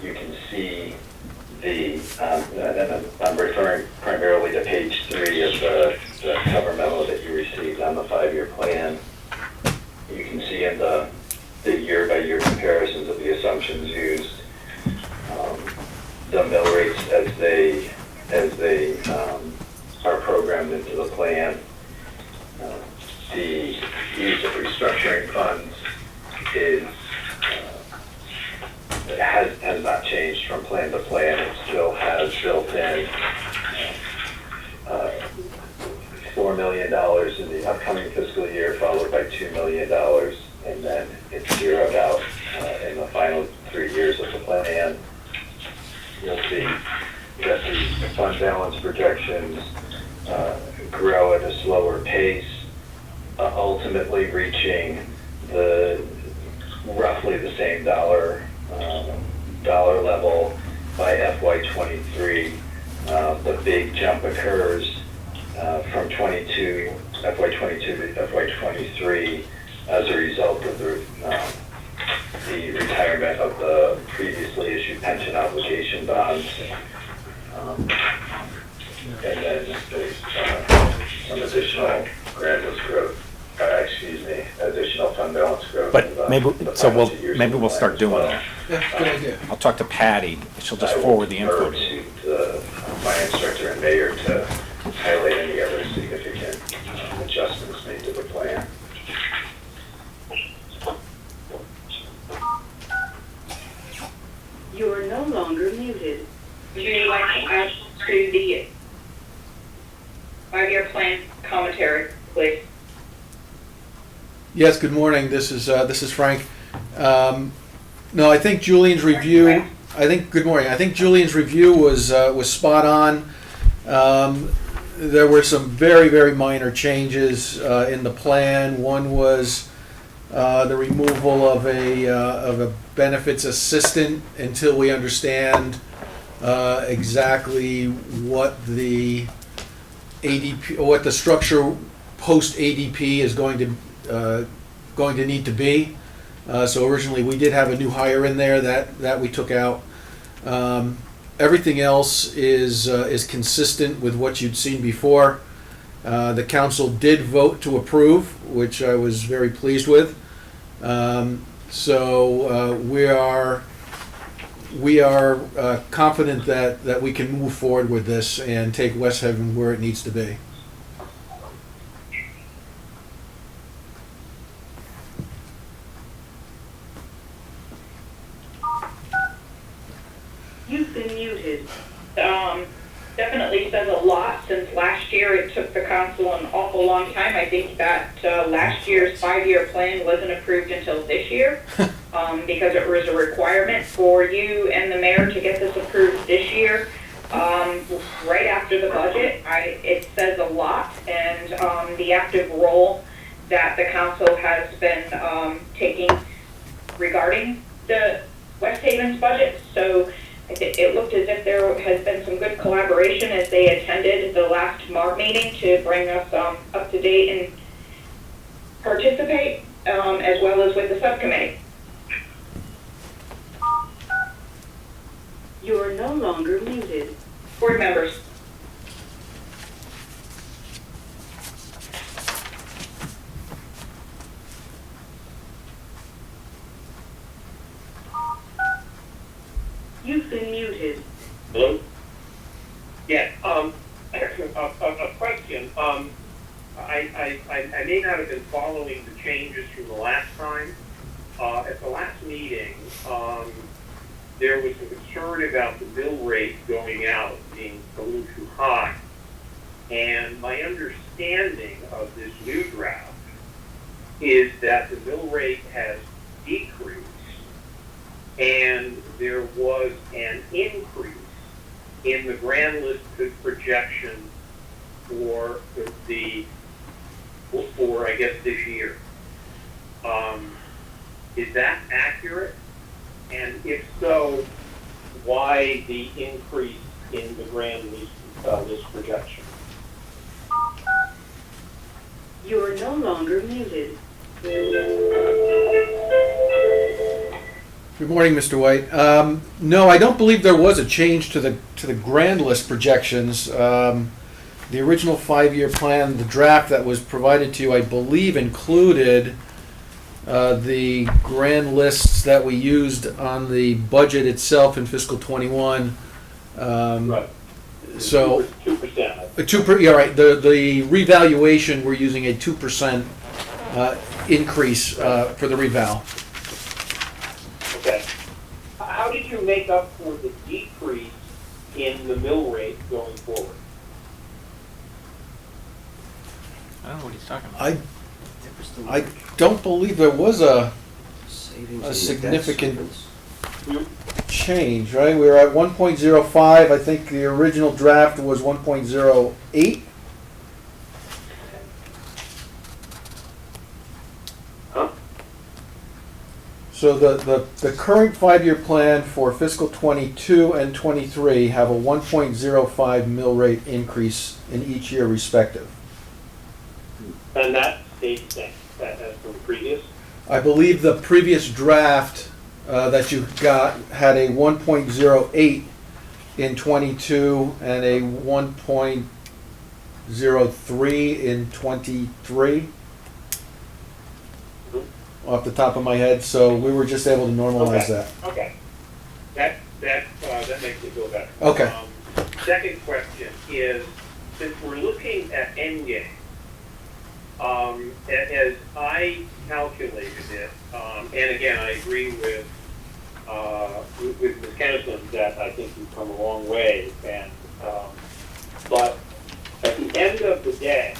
You can see and I'm referring primarily to page 3 of the cover memo that you received on the five-year plan. You can see in the year-by-year comparisons of the assumptions used, the mill rates as they are programmed into the plan. The use of restructuring funds has not changed from plan to plan. It still has built in $4 million in the upcoming fiscal year, followed by $2 million, and then it's zeroed out in the final 3 years of the plan. You'll see that the fund balance projections grow at a slower pace, ultimately reaching roughly the same dollar level by FY23. The big jump occurs from FY22 to FY23 as a result of the retirement of the previously issued pension obligation bonds. And then there's some additional grand list growth. Additional fund balance growth. But maybe we'll start doing that. Yeah, good idea. I'll talk to Patty. She'll just forward the info. To the finance director and mayor to highlight any other significant adjustments made to the plan. You're no longer muted. Would you like to add to the five-year plan commentary, please? Yes, good morning. This is Frank. No, I think Julian's review. Good morning. I think Julian's review was spot on. There were some very, very minor changes in the plan. One was the removal of a benefits assistant until we understand exactly what the ADP, or what the structure post ADP is going to need to be. So originally we did have a new hire in there that we took out. Everything else is consistent with what you'd seen before. The council did vote to approve, which I was very pleased with. So we are confident that we can move forward with this and take West Haven where it needs to be. You've been muted. Definitely says a lot since last year. It took the council an awful long time. I think that last year's five-year plan wasn't approved until this year because it was a requirement for you and the mayor to get this approved this year. right after the budget. It says a lot, and the active role that the council has been taking regarding the West Haven's budget. So it looked as if there has been some good collaboration as they attended the last MARB meeting to bring us up to date and participate, as well as with the subcommittee. You are no longer muted. Board members. You've been muted. Hello? Yeah, a question. I may not have been following the changes from the last time. At the last meeting, there was a concern about the bill rate going out being a little too high. And my understanding of this new draft is that the bill rate has decreased and there was an increase in the grand list projection for for I guess this year. Is that accurate? And if so, why the increase in the grand list projection? You are no longer muted. Good morning, Mr. White. No, I don't believe there was a change to the grand list projections. The original 5-year plan, the draft that was provided to you, I believe included the grand lists that we used on the budget itself in fiscal 21. Right. So 2%. Yeah, right. The revaluation, we're using a 2% increase for the reval. Okay. How did you make up for the decrease in the mill rate going forward? I don't know what he's talking about. I don't believe there was a significant change, right? We were at 1.05. I think the original draft was 1.08. Huh? So the current 5-year plan for fiscal 22 and 23 have a 1.05 mill rate increase in each year respective. And that stayed the same, as from previous? I believe the previous draft that you got had a 1.08 in 22 and a 1.03 in 23. Off the top of my head, so we were just able to normalize that. Okay. That makes me feel better. Okay. Second question is, since we're looking at endgame, as I calculated it, and again, I agree with Ms. Kennison that I think we've come a long way, and but at the end of the day,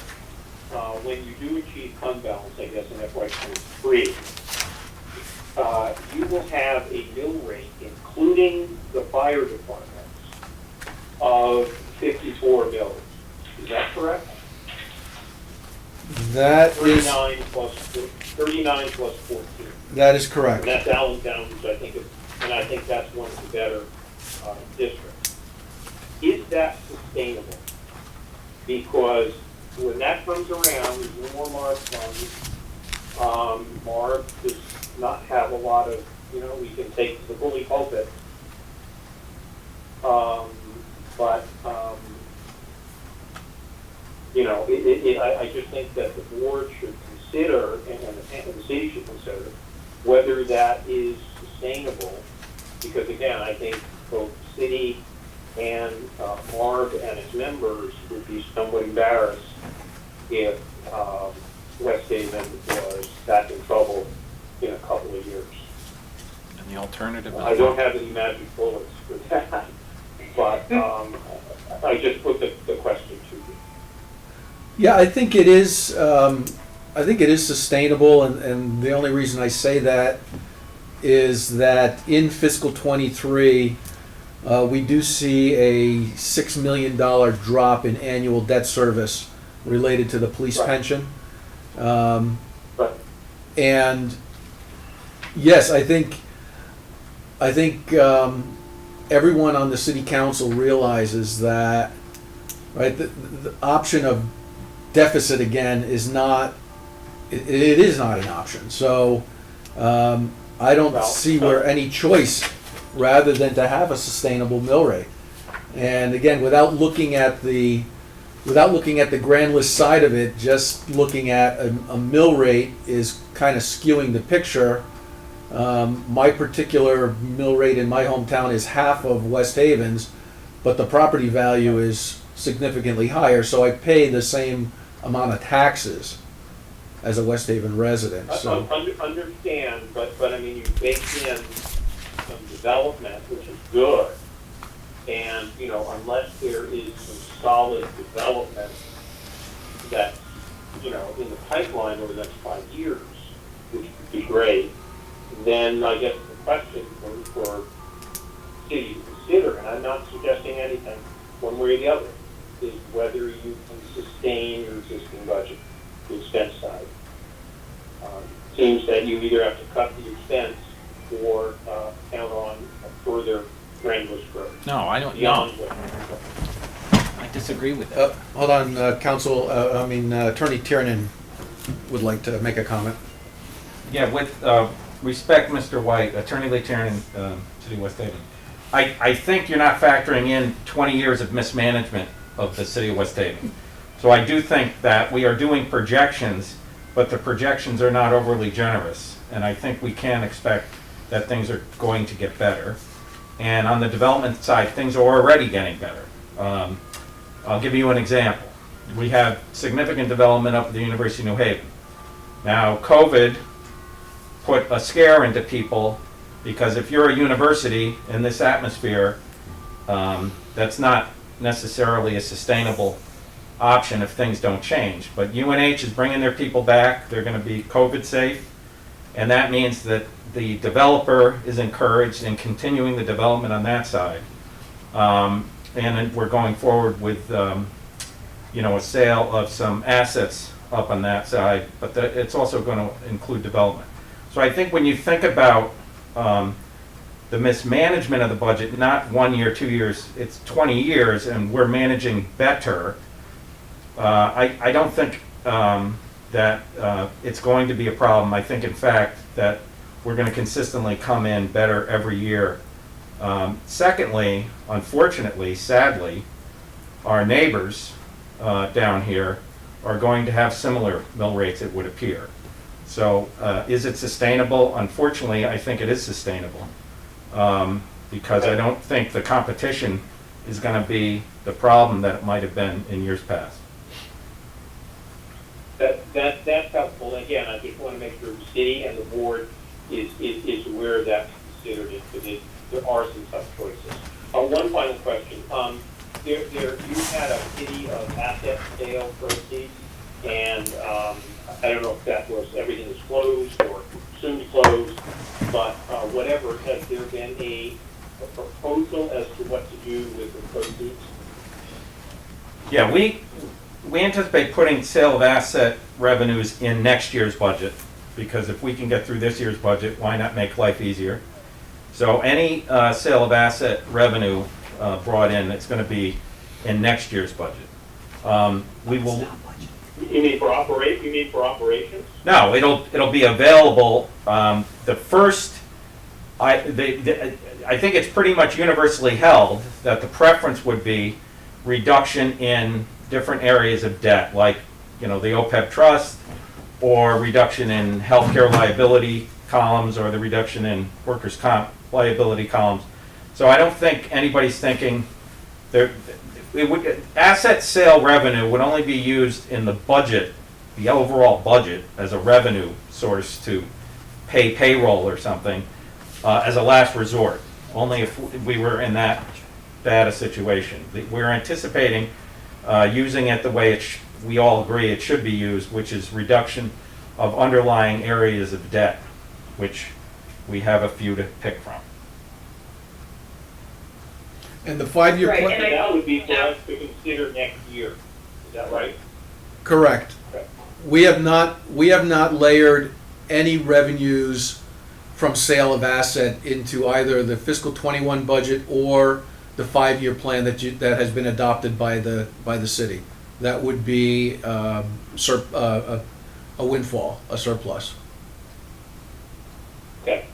when you do achieve fund balance, I guess in FY23, you will have a mill rate, including the fire departments, of 54 mills. Is that correct? That is 39 plus 14. that is correct. And that's Allentown, which I think that's one of the better districts. Is that sustainable? Because when that comes around, there's more MARB funds. MARB does not have a lot of, we can take to the bully pulpit. I just think that the board should consider, and the city should consider, whether that is sustainable. Because again, I think both the city and MARB and its members would be somewhat embarrassed if West Haven was back in trouble in a couple of years. And the alternative is I don't have any magic bullets for that, but I just put the question to you. Yeah, I think it is. I think it is sustainable, and the only reason I say that is that in fiscal 23, we do see a $6 million drop in annual debt service related to the police Right. pension. Right. And yes, I think everyone on the city council realizes that, right, the option of deficit again is not, it is not an option. So I don't Well, see where any choice rather than to have a sustainable mill rate. And again, without looking at the grand list side of it, just looking at a mill rate is kind of skewing the picture. My particular mill rate in my hometown is half of West Haven's, but the property value is significantly higher, so I pay the same amount of taxes as a West Haven resident. So Understand, but I mean, you baked in some development, which is good. And, you know, unless there is some solid development that's, you know, in the pipeline over the next 5 years, which would be great, then I guess the question for city to consider, and I'm not suggesting anything one way or the other, is whether you can sustain your existing budget, the expense side. Seems that you either have to cut the expense or count on a further grandiose growth. No, I don't know. Beyond what I disagree with that. hold on, Attorney Tiernan would like to make a comment. Yeah, with respect, Mr. White, Attorney Lee Tiernan, City of West Haven, I think you're not factoring in 20 years of mismanagement of the City of West Haven. So I do think that we are doing projections, but the projections are not overly generous. And I think we can expect that things are going to get better. And on the development side, things are already getting better. I'll give you an example. We have significant development up at the University of New Haven. Now, COVID put a scare into people because if you're a university in this atmosphere, that's not necessarily a sustainable option if things don't change. But UNH is bringing their people back. They're going to be COVID safe. And that means that the developer is encouraged in continuing the development on that side. And then we're going forward with, a sale of some assets up on that side, but it's also going to include development. So I think when you think about the mismanagement of the budget, not 1 year, 2 years, it's 20 years, and we're managing better. I don't think that it's going to be a problem. I think, in fact, that we're going to consistently come in better every year. Secondly, unfortunately, sadly, our neighbors down here are going to have similar mill rates, it would appear. So is it sustainable? Unfortunately, I think it is sustainable because I don't think the competition is going to be the problem that it might have been in years past. That's helpful. Again, I just want to make sure the city and the board is aware of that, considered it, because there are some tough choices. One final question. You had a city of asset sale proceeds, and I don't know if that was everything is closed or soon to close, but whatever, has there been a proposal as to what to do with the proceeds? Yeah, we anticipate putting sale of asset revenues in next year's budget, because if we can get through this year's budget, why not make life easier? So any sale of asset revenue brought in, it's going to be in next year's budget. We will. You mean for operations? No, it'll be available. The first, I think it's pretty much universally held that the preference would be reduction in different areas of debt, like the OPEB trust, or reduction in healthcare liability columns, or the reduction in workers' comp liability columns. So I don't think anybody's thinking asset sale revenue would only be used in the budget, the overall budget, as a revenue source to pay payroll or something, as a last resort, only if we were in that bad a situation. We're anticipating using it the way we all agree it should be used, which is reduction of underlying areas of debt, which we have a few to pick from. And the 5-year Right, plan, and I- That would be for us to consider next year. Is that right? correct. We have not layered any revenues from sale of asset into either the fiscal '21 budget or the 5-year plan that has been adopted by the city. That would be a windfall, a surplus. Okay.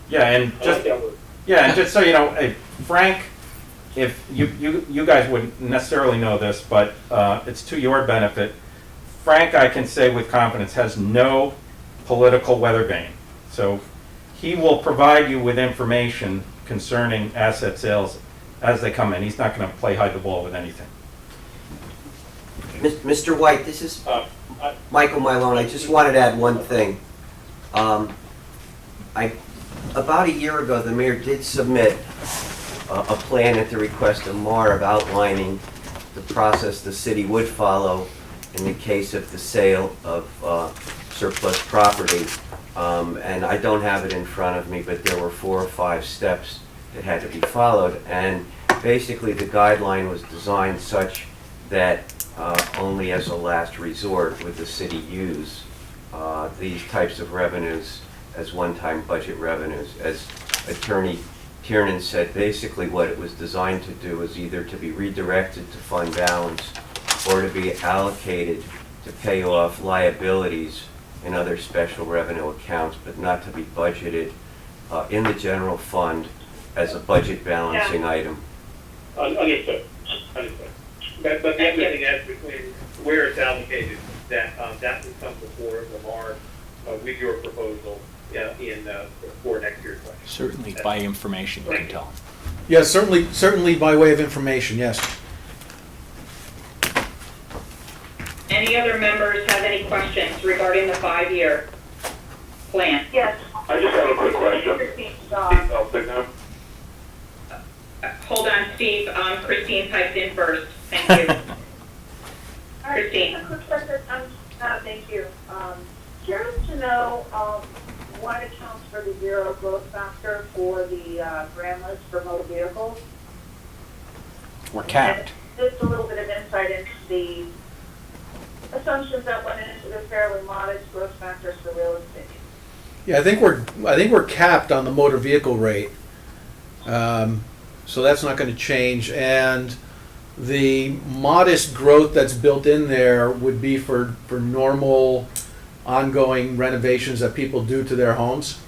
Yeah, and I like just, that word. yeah, and just so you know, Frank, if you guys wouldn't necessarily know this, but it's to your benefit. Frank, I can say with confidence, has no political weather vane. So he will provide you with information concerning asset sales as they come in. He's not going to play hide the ball with anything. Mr. White, this is I- Michael Milone. I just wanted to add one thing. About a year ago, the mayor did submit a plan at the request of MARB outlining the process the city would follow in the case of the sale of surplus property. And I don't have it in front of me, but there were 4 or 5 steps that had to be followed. And basically, the guideline was designed such that only as a last resort would the city use these types of revenues as one-time budget revenues. As Attorney Tiernan said, basically what it was designed to do is either to be redirected to fund balance or to be allocated to pay off liabilities in other special revenue accounts, but not to be budgeted in the general fund as a budget balancing item. Understood. Understood. But the other thing is between where it's allocated, that would come before the MARB with your proposal for next year's budget. Certainly by information, you can tell them. Yes, certainly by way of information, yes. Any other members have any questions regarding the 5-year plan? Yes. I just have a quick question. Christine, I'll stick now. Hold on, Steve. Christine piped in first. Thank you. All right, Christine. a quick question. Thank you. Curious to know what accounts for the zero growth factor for the brand list for motor vehicles. We're capped. And just a little bit of insight into the assumptions that went into the fairly modest growth factors for real estate. Yeah, I think we're capped on the motor vehicle rate, so that's not going to change. And the modest growth that's built in there would be for normal, ongoing renovations that people do to their homes.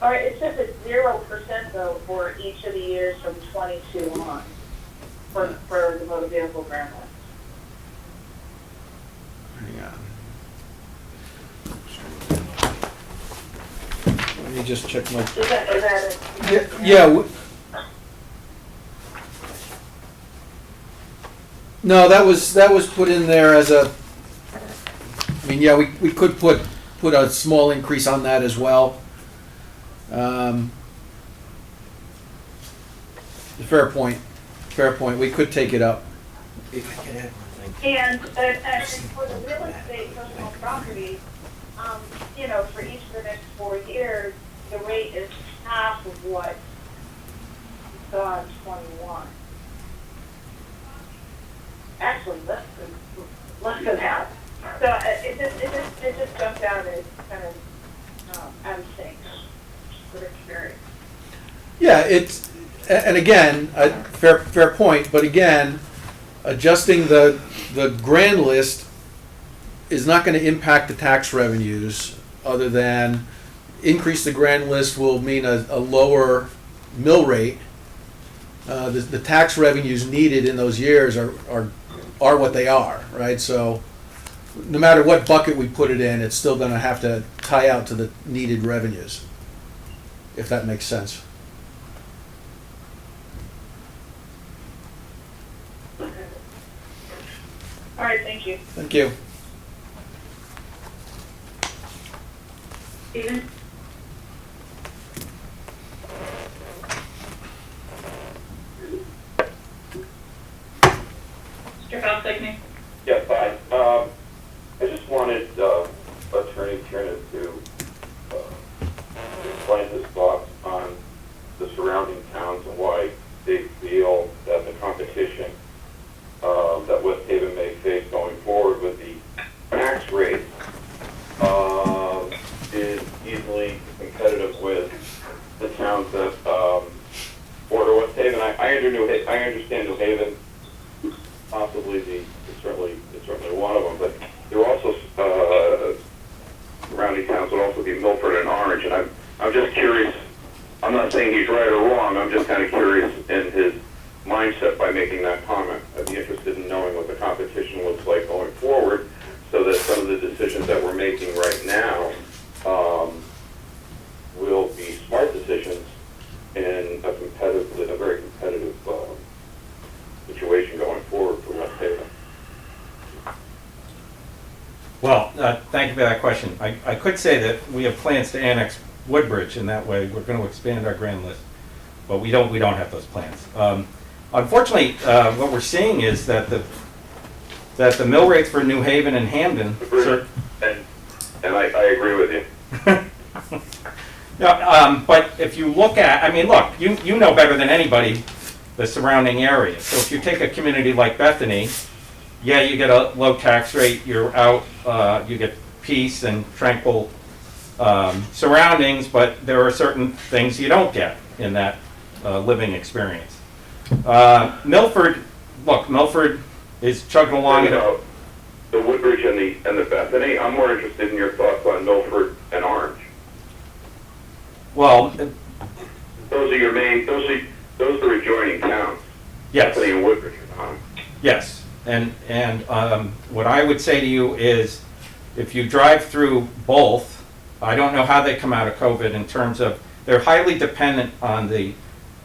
All right, it says it's 0% though for each of the years from 22 on for the motor vehicle brand list. Hang on. Let me just check my. Is that Yeah. No, that was put in there as a. I mean, yeah, we could put a small increase on that as well. Fair point. We could take it up. If I could add one thing. And for the real estate personal property, for each of the next 4 years, the rate is half of what you saw in 21. Actually, less than half. So it just jumped out as kind of out of sync with experience. Yeah, and again, fair point. But again, adjusting the grand list is not going to impact the tax revenues. Other than increase the grand list will mean a lower mill rate. The tax revenues needed in those years are what they are, right? So no matter what bucket we put it in, it's still going to have to tie out to the needed revenues, if that makes sense. All right, thank you. Thank you. Stephen? Mr. Faustigny? Yes, fine. I just wanted Attorney Tiernan to explain his thoughts I'm just curious. I'm not saying he's right or wrong. I'm just kind of curious in his mindset by making that comment. I'd be interested in knowing what the competition looks like going forward, so that some of the decisions that we're making right now will be smart decisions in a very competitive situation going forward for West Haven. Well, thank you for that question. I could say that we have plans to annex Woodbridge, and that way we're going to expand our grand list, but we don't have those plans. Unfortunately, what we're seeing is that the mill rates for New Haven and Hamden. And I agree with you. No, but if you look at, I mean, look, you know better than anybody the surrounding area. So if you take a community like Bethany, yeah, you get a low tax rate, you're out, you get peace and tranquil surroundings, but there are certain things you don't get in that living experience. Milford is chugging along. The Woodbridge and the Bethany. I'm more interested in your thoughts on Milford and Orange. Well, those are your main. Those are adjoining towns. Yes. Bethany and Woodbridge. Yes, and what I would say to you is, if you drive through both, I don't know how they come out of COVID in terms of they're highly dependent on the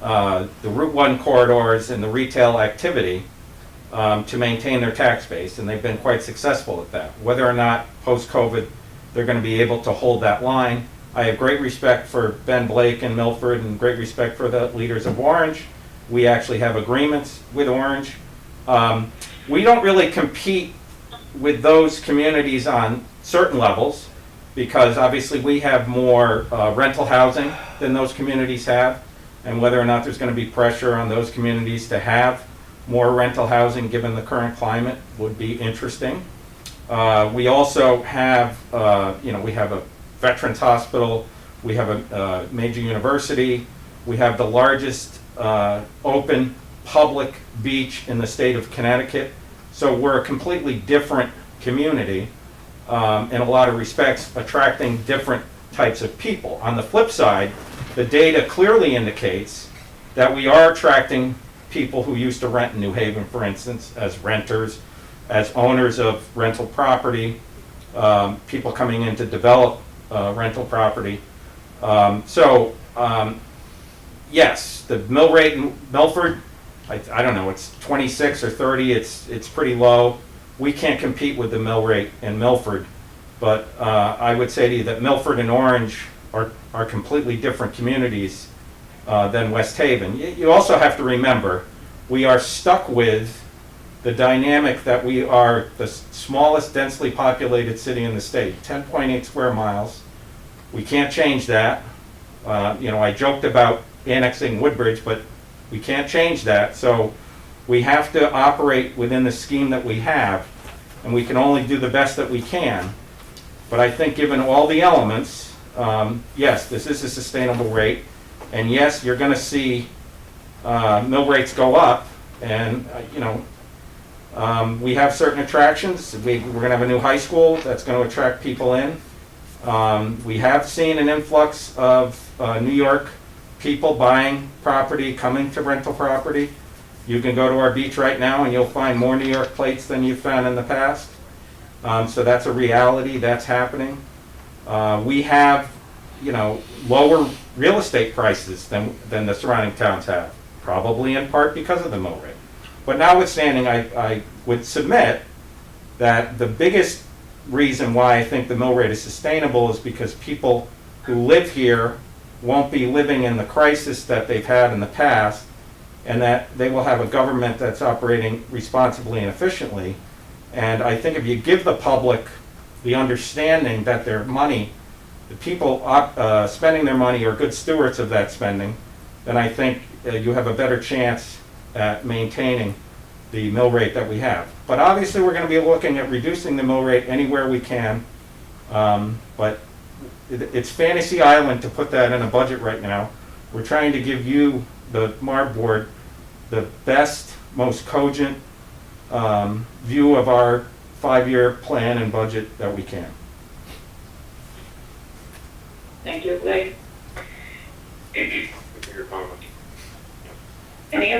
Route 1 corridors and the retail activity to maintain their tax base, and they've been quite successful at that. Whether or not post-COVID they're going to be able to hold that line, I have great respect for Ben Blake and Milford and great respect for the leaders of Orange. We actually have agreements with Orange. We don't really compete with those communities on certain levels because obviously we have more rental housing than those communities have, and whether or not there's going to be pressure on those communities to have more rental housing given the current climate would be interesting. We also have, we have a Veterans Hospital, we have a major university, we have the largest open public beach in the state of Connecticut. So we're a completely different community in a lot of respects, attracting different types of people. On the flip side, the data clearly indicates that we are attracting people who used to rent in New Haven, for instance, as renters, as owners of rental property, people coming in to develop rental property. Yes, the mill rate in Milford, I don't know, it's 26 or 30, it's pretty low. We can't compete with the mill rate in Milford, but I would say to you that Milford and Orange are completely different communities than West Haven. You also have to remember, we are stuck with the dynamic that we are the smallest densely populated city in the state, 10.8 square miles. We can't change that. I joked about annexing Woodbridge, but we can't change that. So we have to operate within the scheme that we have, and we can only do the best that we can. But I think given all the elements, yes, this is a sustainable rate, and yes, you're going to see mill rates go up, and we have certain attractions. We're going to have a new high school that's going to attract people in. We have seen an influx of New York people buying property, coming to rental property. You can go to our beach right now and you'll find more New York plates than you've found in the past. So that's a reality, that's happening. We have, lower real estate prices than the surrounding towns have, probably in part because of the mill rate. But notwithstanding, I would submit that the biggest reason why I think the mill rate is sustainable is because people who live here won't be living in the crisis that they've had in the past, and that they will have a government that's operating responsibly and efficiently. And I think if you give the public the understanding that their money, the people spending their money are good stewards of that spending, then I think you have a better chance at maintaining the mill rate that we have. But obviously we're going to be looking at reducing the mill rate anywhere we can. But it's Fantasy Island to put that in a budget right now. We're trying to give you, the MARB board, the best, most cogent view of our 5-year plan and budget that we can. Thank you, Lee. Thank you for your comment. Any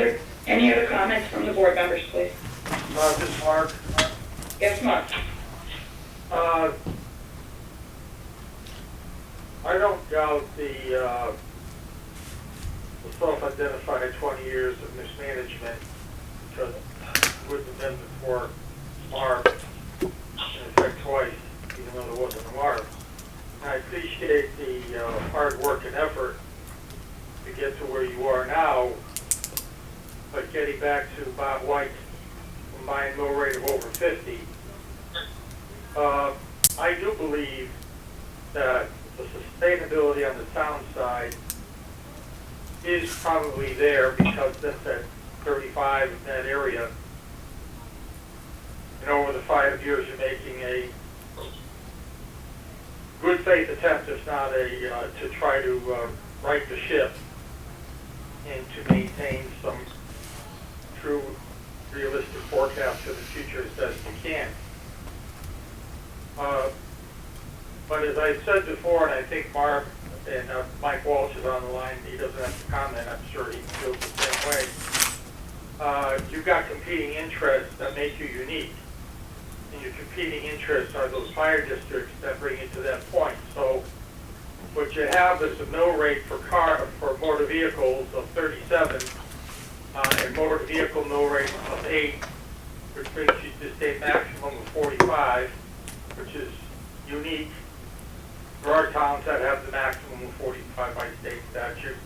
other comments from the board members, please? This is Mark. Yes, Mark? I don't doubt the self-identified 20 years of mismanagement, because it wouldn't have been before MARB, in effect twice, even though there wasn't a MARB. And I appreciate the hard work and effort to get to where you are now, but getting back to Bob White's combined mill rate of over 50, I do believe that the sustainability on the town side is probably there, because that's at 35 in that area. And over the 5 years, you're making a good faith attempt, if not to try to right the ship and to maintain some true realistic forecast for the future as best you can. But as I said before, and I think Mark and Mike Walsh is on the line, he doesn't have to comment, I'm sure he feels the same way. You've got competing interests that make you unique. And your competing interests are those fire districts that bring you to that point. So what you have is a mill rate for motor vehicles of 37, and motor vehicle mill rate of 8, which brings you to state maximum of 45, which is unique. There are towns that have the maximum of 45 by state statute.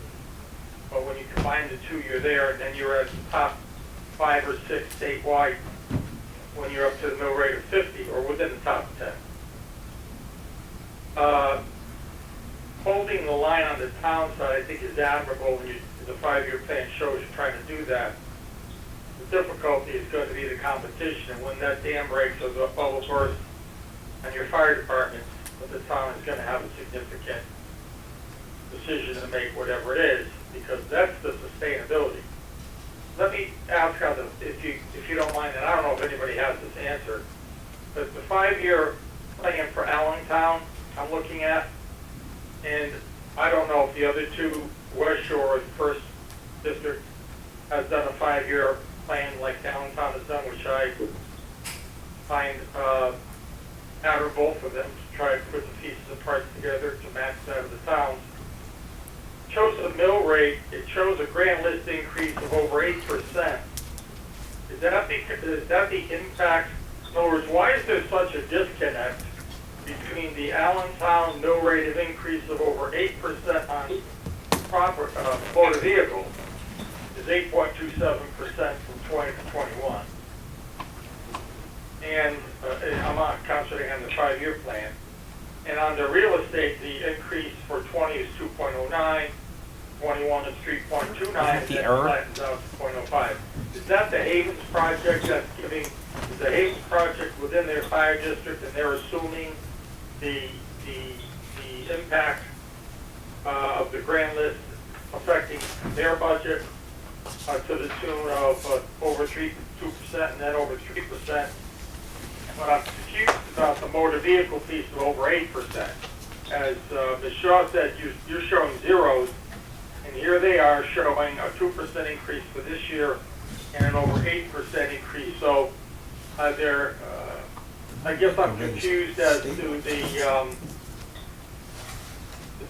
But when you combine the two, you're there, and then you're at the top 5 or 6 statewide when you're up to the mill rate of 50, or within the top 10. Holding the line on the town side, I think, is admirable when the 5-year plan shows you're trying to do that. The difficulty is going to be the competition, and when that dam breaks or the bubble bursts on your fire department, the town is going to have a significant decision to make, whatever it is, because that's the sustainability. Let me ask how if you don't mind, and I don't know if anybody has this answer, but the 5-year plan for Allentown I'm looking at, and I don't know if the other two, West Shore and First District, has done a 5-year plan like Allentown has done, which I find admirable for them to try to put the pieces and parts together to match that of the towns. It shows a mill rate, it shows a grand list increase of over 8%. Is that the impact? In other words, why is there such a disconnect between the Allentown mill rate of increase of over 8% on motor vehicles, is 8.27% from 20 to 21? And I'm not concentrating on the 5-year plan. And on the real estate, the increase for 20 is 2.09, 21 is 3.29, and then flattens out to 0.05. Is that the Havens project that's giving, is the Havens project within their fire district, and they're assuming the impact of the grand list affecting their budget to the tune of over 2% and then over 3%? But I'm confused about the motor vehicle piece of over 8%. As Ms. Shaw said, you're showing zeros, and here they are showing a 2% increase for this year and an over 8% increase. So I guess I'm confused as to the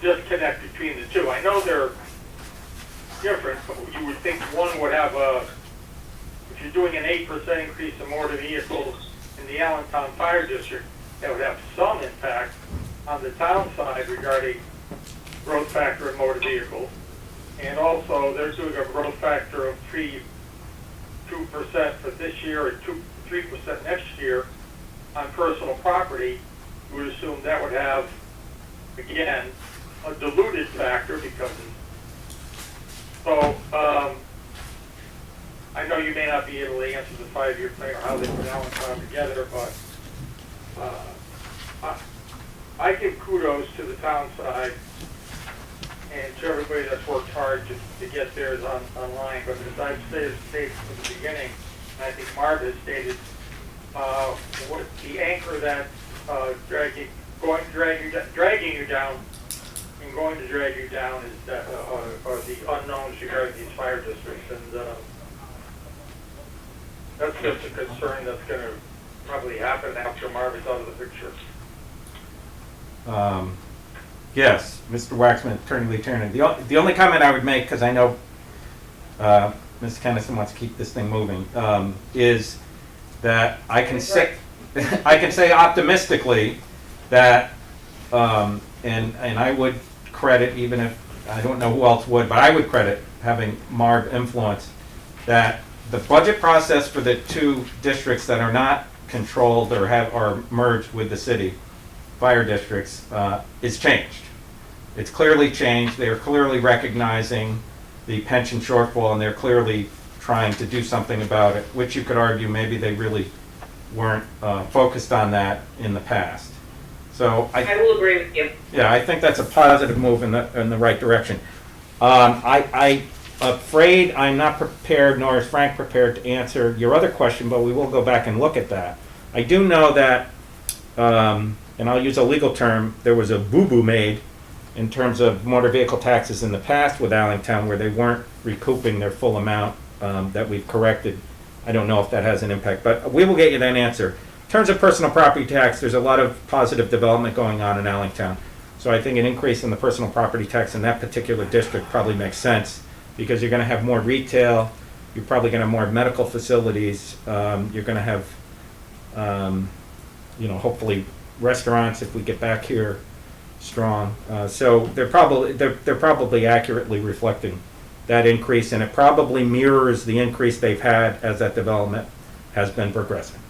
disconnect between the two. I know they're different, but you would think one would have if you're doing an 8% increase in motor vehicles in the Allentown Fire District, that would have some impact on the town side regarding growth factor in motor vehicles. And also, they're doing a growth factor of 2% for this year and 3% next year on personal property. We would assume that would have, again, a diluted factor because I know you may not be able to answer the 5-year plan or how they put Allentown together, but I give kudos to the town side and to everybody that's worked hard to get theirs online. But as I've stated from the beginning, and I think MARB has stated, what the anchor that's dragging you down I'm going to drag you down is that, are the unknowns regarding these fire districts, and that's just a concern that's going to probably happen after MARB is out of the picture. Yes, Mr. Waxman, Attorney Lee Tiernan. The only comment I would make, because I know Ms. Kennison wants to keep this thing moving, is that I can say optimistically that, and I would credit, even if I don't know who else would, but I would credit having MARB influence, that the budget process for the two districts that are not controlled or are merged with the city fire districts is changed. It's clearly changed. They are clearly recognizing the pension shortfall, and they're clearly trying to do something about it, which you could argue maybe they really weren't focused on that in the past. So I will agree with you. yeah, I think that's a positive move in the right direction. I'm afraid I'm not prepared, nor is Frank prepared to answer your other question, but we will go back and look at that. I do know that, and I'll use a legal term, there was a boo-boo made in terms of motor vehicle taxes in the past with Allentown, where they weren't recouping their full amount that we've corrected. I don't know if that has an impact, but we will get you that answer. In terms of personal property tax, there's a lot of positive development going on in Allentown. So I think an increase in the personal property tax in that particular district probably makes sense, because you're going to have more retail, you're probably going to have more medical facilities, you're going to have, hopefully restaurants if we get back here strong. So they're probably accurately reflecting that increase, and it probably mirrors the increase they've had as that development has been progressing.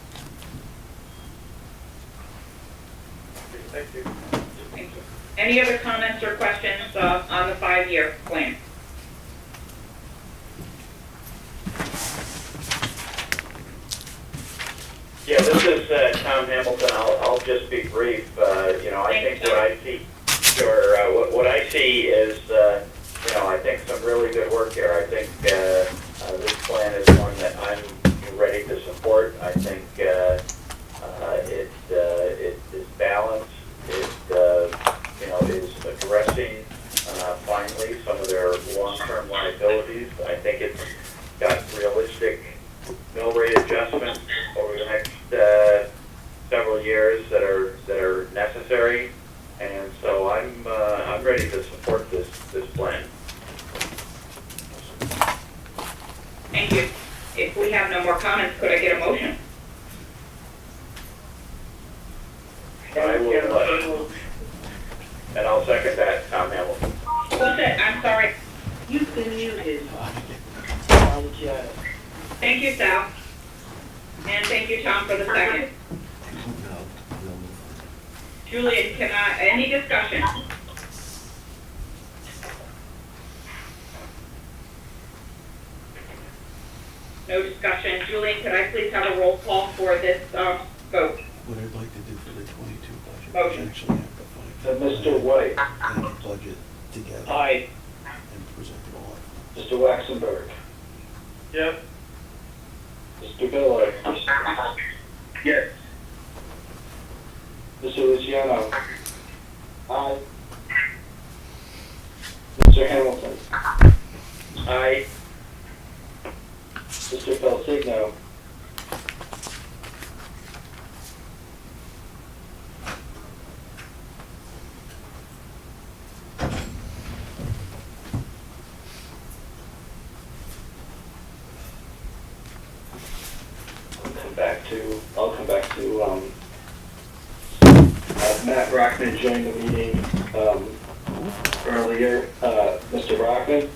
Thank you. Thank you. Any other comments or questions on the 5-year plan? Yeah, this is Tom Hamilton. I'll just be brief. I think what I see, what I see is, I think some really good work here. I think this plan is one that I'm ready to support. I think it is balanced. It is addressing finally some of their long-term liabilities. I think it's got realistic mill rate adjustments over the next several years that are necessary, and so I'm ready to support this plan. Thank you. If we have no more comments, could I get a motion? I will, and I'll second that, Tom Hamilton. Who said? I'm sorry. You've been muted. Thank you, Sal. And thank you, Tom, for the second. Julian, any discussion? No discussion. Julian, could I please have a roll call for this vote? What I'd like to do for the 22 budget Motion. is actually have the Mr. White. and the budget together Aye. and present it all. Mr. Waxenberg. Yes. Mr. Miller. Yes. Mr. Luciano. Aye. Mr. Hamilton. Aye. Mr. Felsigno. I'll come back to Matt Brockman joined the meeting earlier. Mr. Brockman?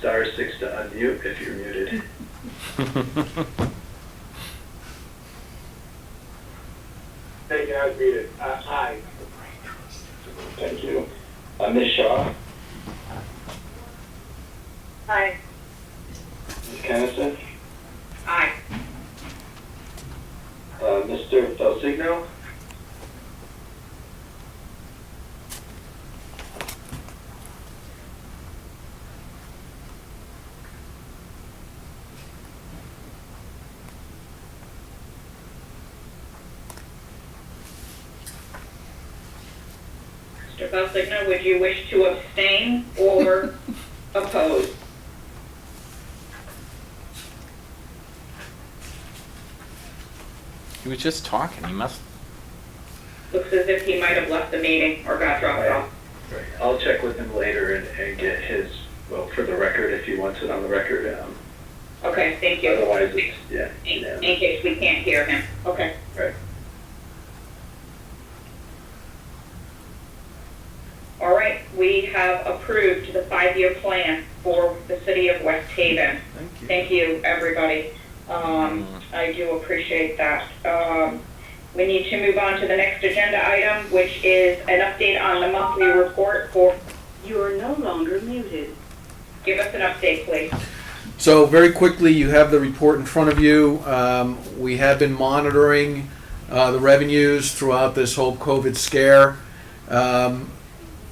*6 to unmute if you're muted. Thank you, I was muted. Aye. Thank you. Ms. Shaw? Aye. Ms. Kennison? Aye. Mr. Felsigno? Mr. Felsigna, would you wish to abstain or oppose? He was just talking. He must. Looks as if he might have left the meeting or got dropped off. Right. I'll check with him later and get his, well, for the record, if he wants it on the record. Okay, thank you. Otherwise, it's, yeah. In case we can't hear him. Okay. Right. All right, we have approved the 5-year plan for the city of West Haven. Thank you. Thank you, everybody. I do appreciate that. We need to move on to the next agenda item, which is an update on the monthly report for... You are no longer muted. Give us an update, please. So very quickly, you have the report in front of you. We have been monitoring the revenues throughout this whole COVID scare.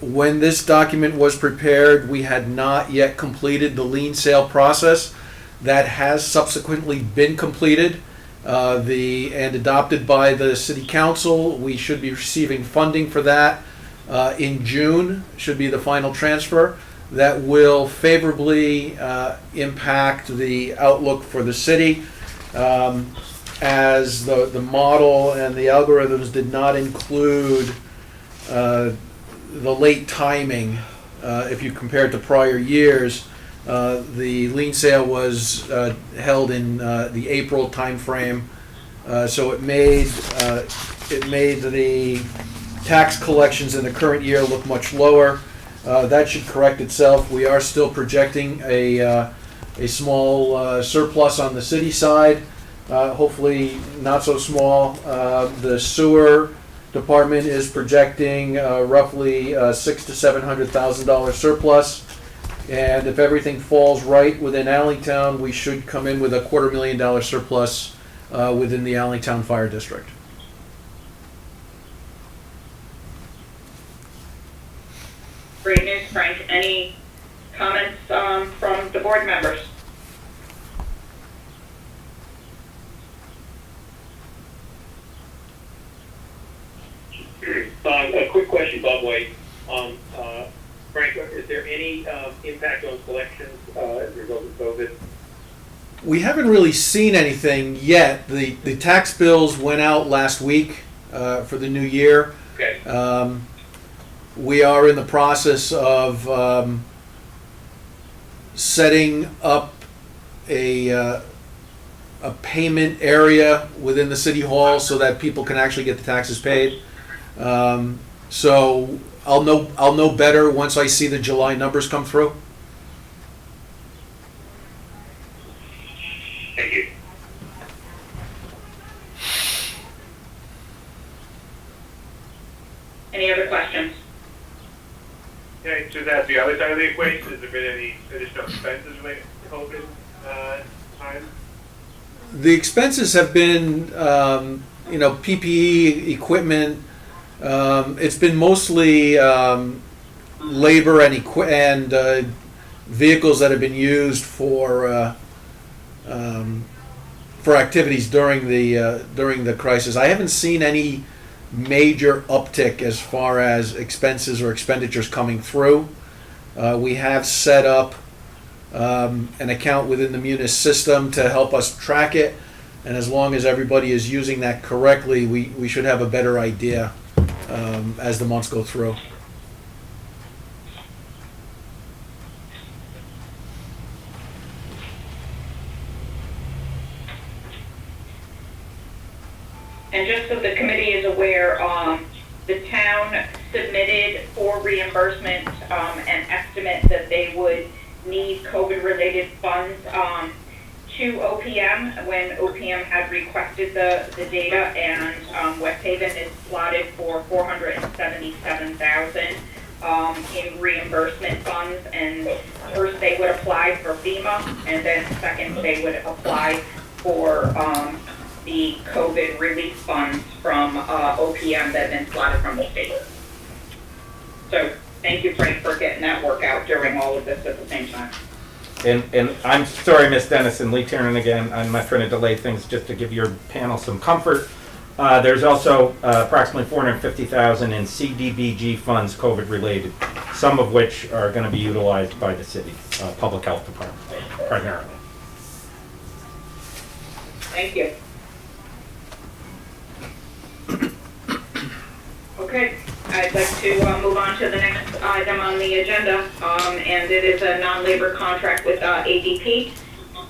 When this document was prepared, we had not yet completed the lien sale process. That has subsequently been completed and adopted by the City Council. We should be receiving funding for that in June, should be the final transfer. That will favorably impact the outlook for the city, as the model and the algorithms did not include the late timing. If you compare it to prior years, the lien sale was held in the April timeframe, so it made the tax collections in the current year look much lower. That should correct itself. We are still projecting a small surplus on the city side, hopefully not so small. The sewer department is projecting roughly $600,000 to $700,000 surplus, and if everything falls right within Allentown, we should come in with a $250,000 surplus within the Allentown Fire District. Great news, Frank. Any comments from the board members? A quick question, Bob White. Frank, is there any impact on collections as a result of COVID? We haven't really seen anything yet. The tax bills went out last week for the new year. Okay. We are in the process of setting up a payment area within the city hall so that people can actually get the taxes paid. So I'll know better once I see the July numbers come through. Thank you. Any other questions? Okay, so that's the other side of the equation. Has there been any additional expenses related to COVID time? The expenses have been, PPE equipment. It's been mostly labor and vehicles that have been used for activities during the crisis. I haven't seen any major uptick as far as expenses or expenditures coming through. We have set up an account within the Munis system to help us track it, and as long as everybody is using that correctly, we should have a better idea as the months go through. And just so the committee is aware, the town submitted for reimbursement an estimate that they would need COVID-related funds to OPM when OPM had requested the data, and West Haven is slotted for $477,000 in reimbursement funds. And first they would apply for FEMA, and then second they would apply for the COVID relief funds from OPM that have been slotted from the state. So thank you, Frank, for getting that work out during all of this at the same time. And I'm sorry, Ms. Dennis and Lee Tiernan again, I'm not trying to delay things, just to give your panel some comfort. There's also approximately $450,000 in CDBG funds, COVID-related, some of which are going to be utilized by the city, public health department, primarily. Thank you. Okay, I'd like to move on to the next item on the agenda, and it is a non-labor contract with ADP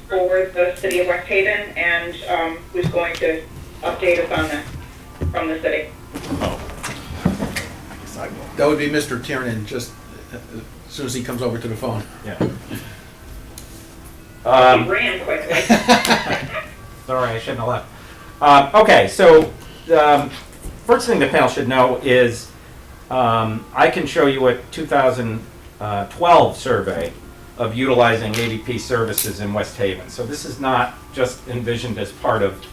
for the city of West Haven, and who's going to update us on that from the city. That would be Mr. Tiernan, just as soon as he comes over to the phone. Yeah. He ran quickly. Sorry, I shouldn't have left. Okay, so first thing the panel should know is I can show you a 2012 survey of utilizing ADP services in West Haven. So this is not just envisioned as part of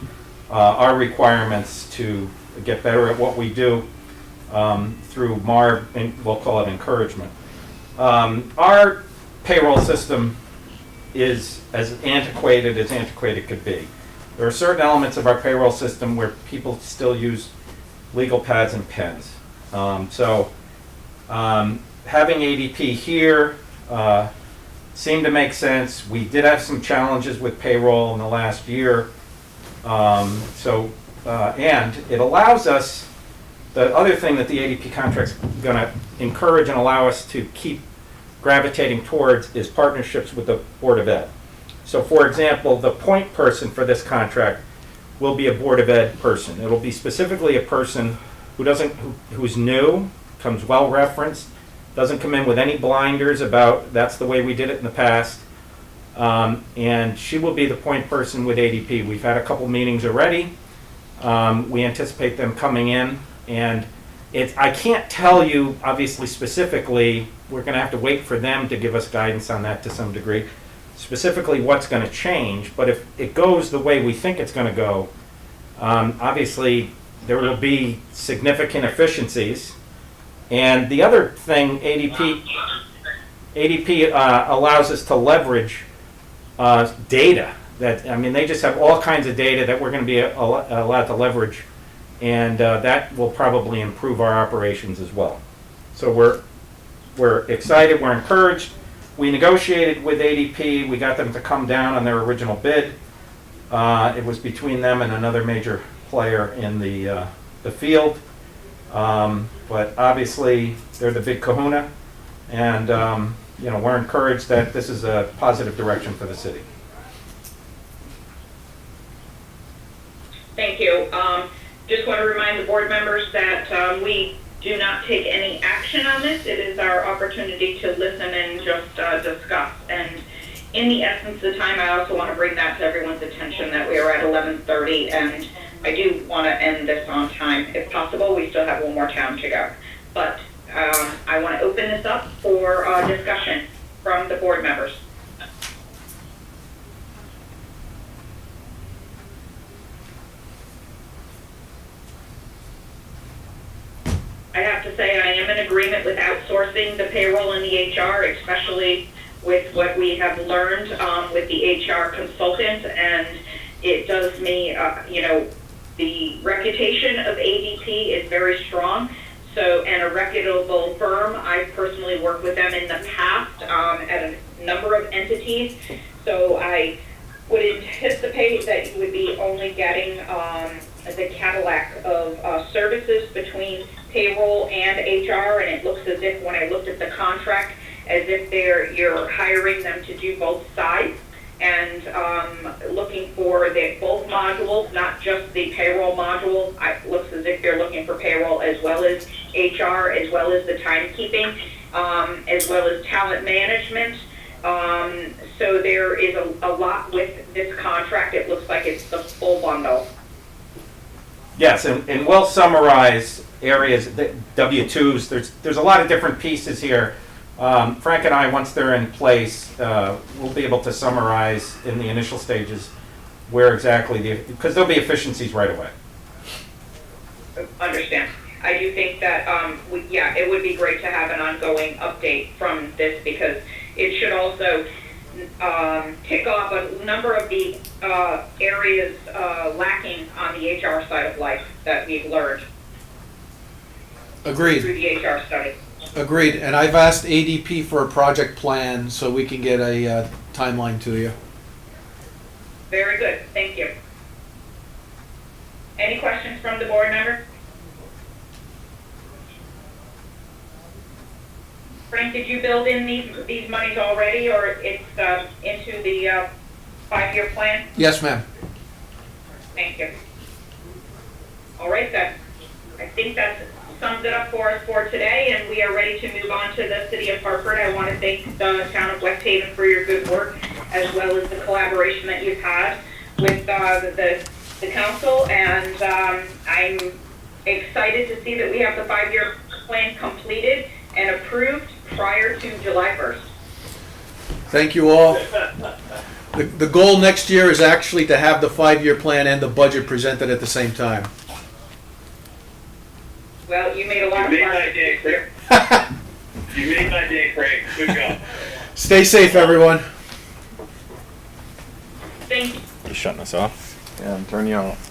our requirements to get better at what we do through MARB, and we'll call it encouragement. Our payroll system is as antiquated could be. There are certain elements of our payroll system where people still use legal pads and pens. Having ADP here seemed to make sense. We did have some challenges with payroll in the last year. And it allows us, the other thing that the ADP contract's going to encourage and allow us to keep gravitating towards is partnerships with the Board of Ed. So for example, the point person for this contract will be a Board of Ed person. It'll be specifically a person who's new, comes well referenced, doesn't come in with any blinders about that's the way we did it in the past. And she will be the point person with ADP. We've had a couple meetings already. We anticipate them coming in, and I can't tell you obviously specifically, we're going to have to wait for them to give us guidance on that to some degree, specifically what's going to change. But if it goes the way we think it's going to go, obviously there will be significant efficiencies. And the other thing, ADP allows us to leverage data. They just have all kinds of data that we're going to be allowed to leverage, and that will probably improve our operations as well. So we're excited, we're encouraged. We negotiated with ADP, we got them to come down on their original bid. It was between them and another major player in the field. But obviously they're the big kahuna, and we're encouraged that this is a positive direction for the city. Thank you. Just want to remind the board members that we do not take any action on this. It is our opportunity to listen and just discuss. And in the essence of the time, I also want to bring that to everyone's attention that we are at 11:30, and I do want to end this on time. If possible, we still have one more town to go. But I want to open this up for discussion from the board members. I have to say I am in agreement with outsourcing the payroll and the HR, especially with what we have learned with the HR consultant, and it does me, the reputation of ADP is very strong, and a reputable firm. I've personally worked with them in the past at a number of entities, so I would anticipate that you would be only getting the Cadillac of services between payroll and HR, and it looks as if, when I looked at the contract, as if you're hiring them to do both sides, and looking for both modules, not just the payroll module. It looks as if you're looking for payroll as well as HR, as well as the timekeeping, as well as talent management. So there is a lot with this contract. It looks like it's the full bundle. Yes, and we'll summarize areas, W-2s, there's a lot of different pieces here. Frank and I, once they're in place, we'll be able to summarize in the initial stages where exactly because there'll be efficiencies right away. Understand. I do think that, it would be great to have an ongoing update from this, because it should also tick off a number of the areas lacking on the HR side of life that we've learned through Agreed, the HR study. agreed. And I've asked ADP for a project plan so we can get a timeline to you. Very good, thank you. Any questions from the board member? Frank, did you build in these monies already, or it's into the 5-year plan? Yes, ma'am. Thank you. All right then, I think that sums it up for us for today, and we are ready to move on to the city of Hartford. I want to thank the town of West Haven for your good work, as well as the collaboration that you've had with the council, and I'm excited to see that we have the 5-year plan completed and approved prior to July 1st. Thank you all. The goal next year is actually to have the 5-year plan and the budget presented at the same time. Well, you made a lot of You made my progress day, this year. You made my day, Craig. Good job. Stay safe, everyone. Thank you. You shutting us off? Yeah, I'm turning you off.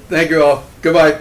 Thank you all. Goodbye.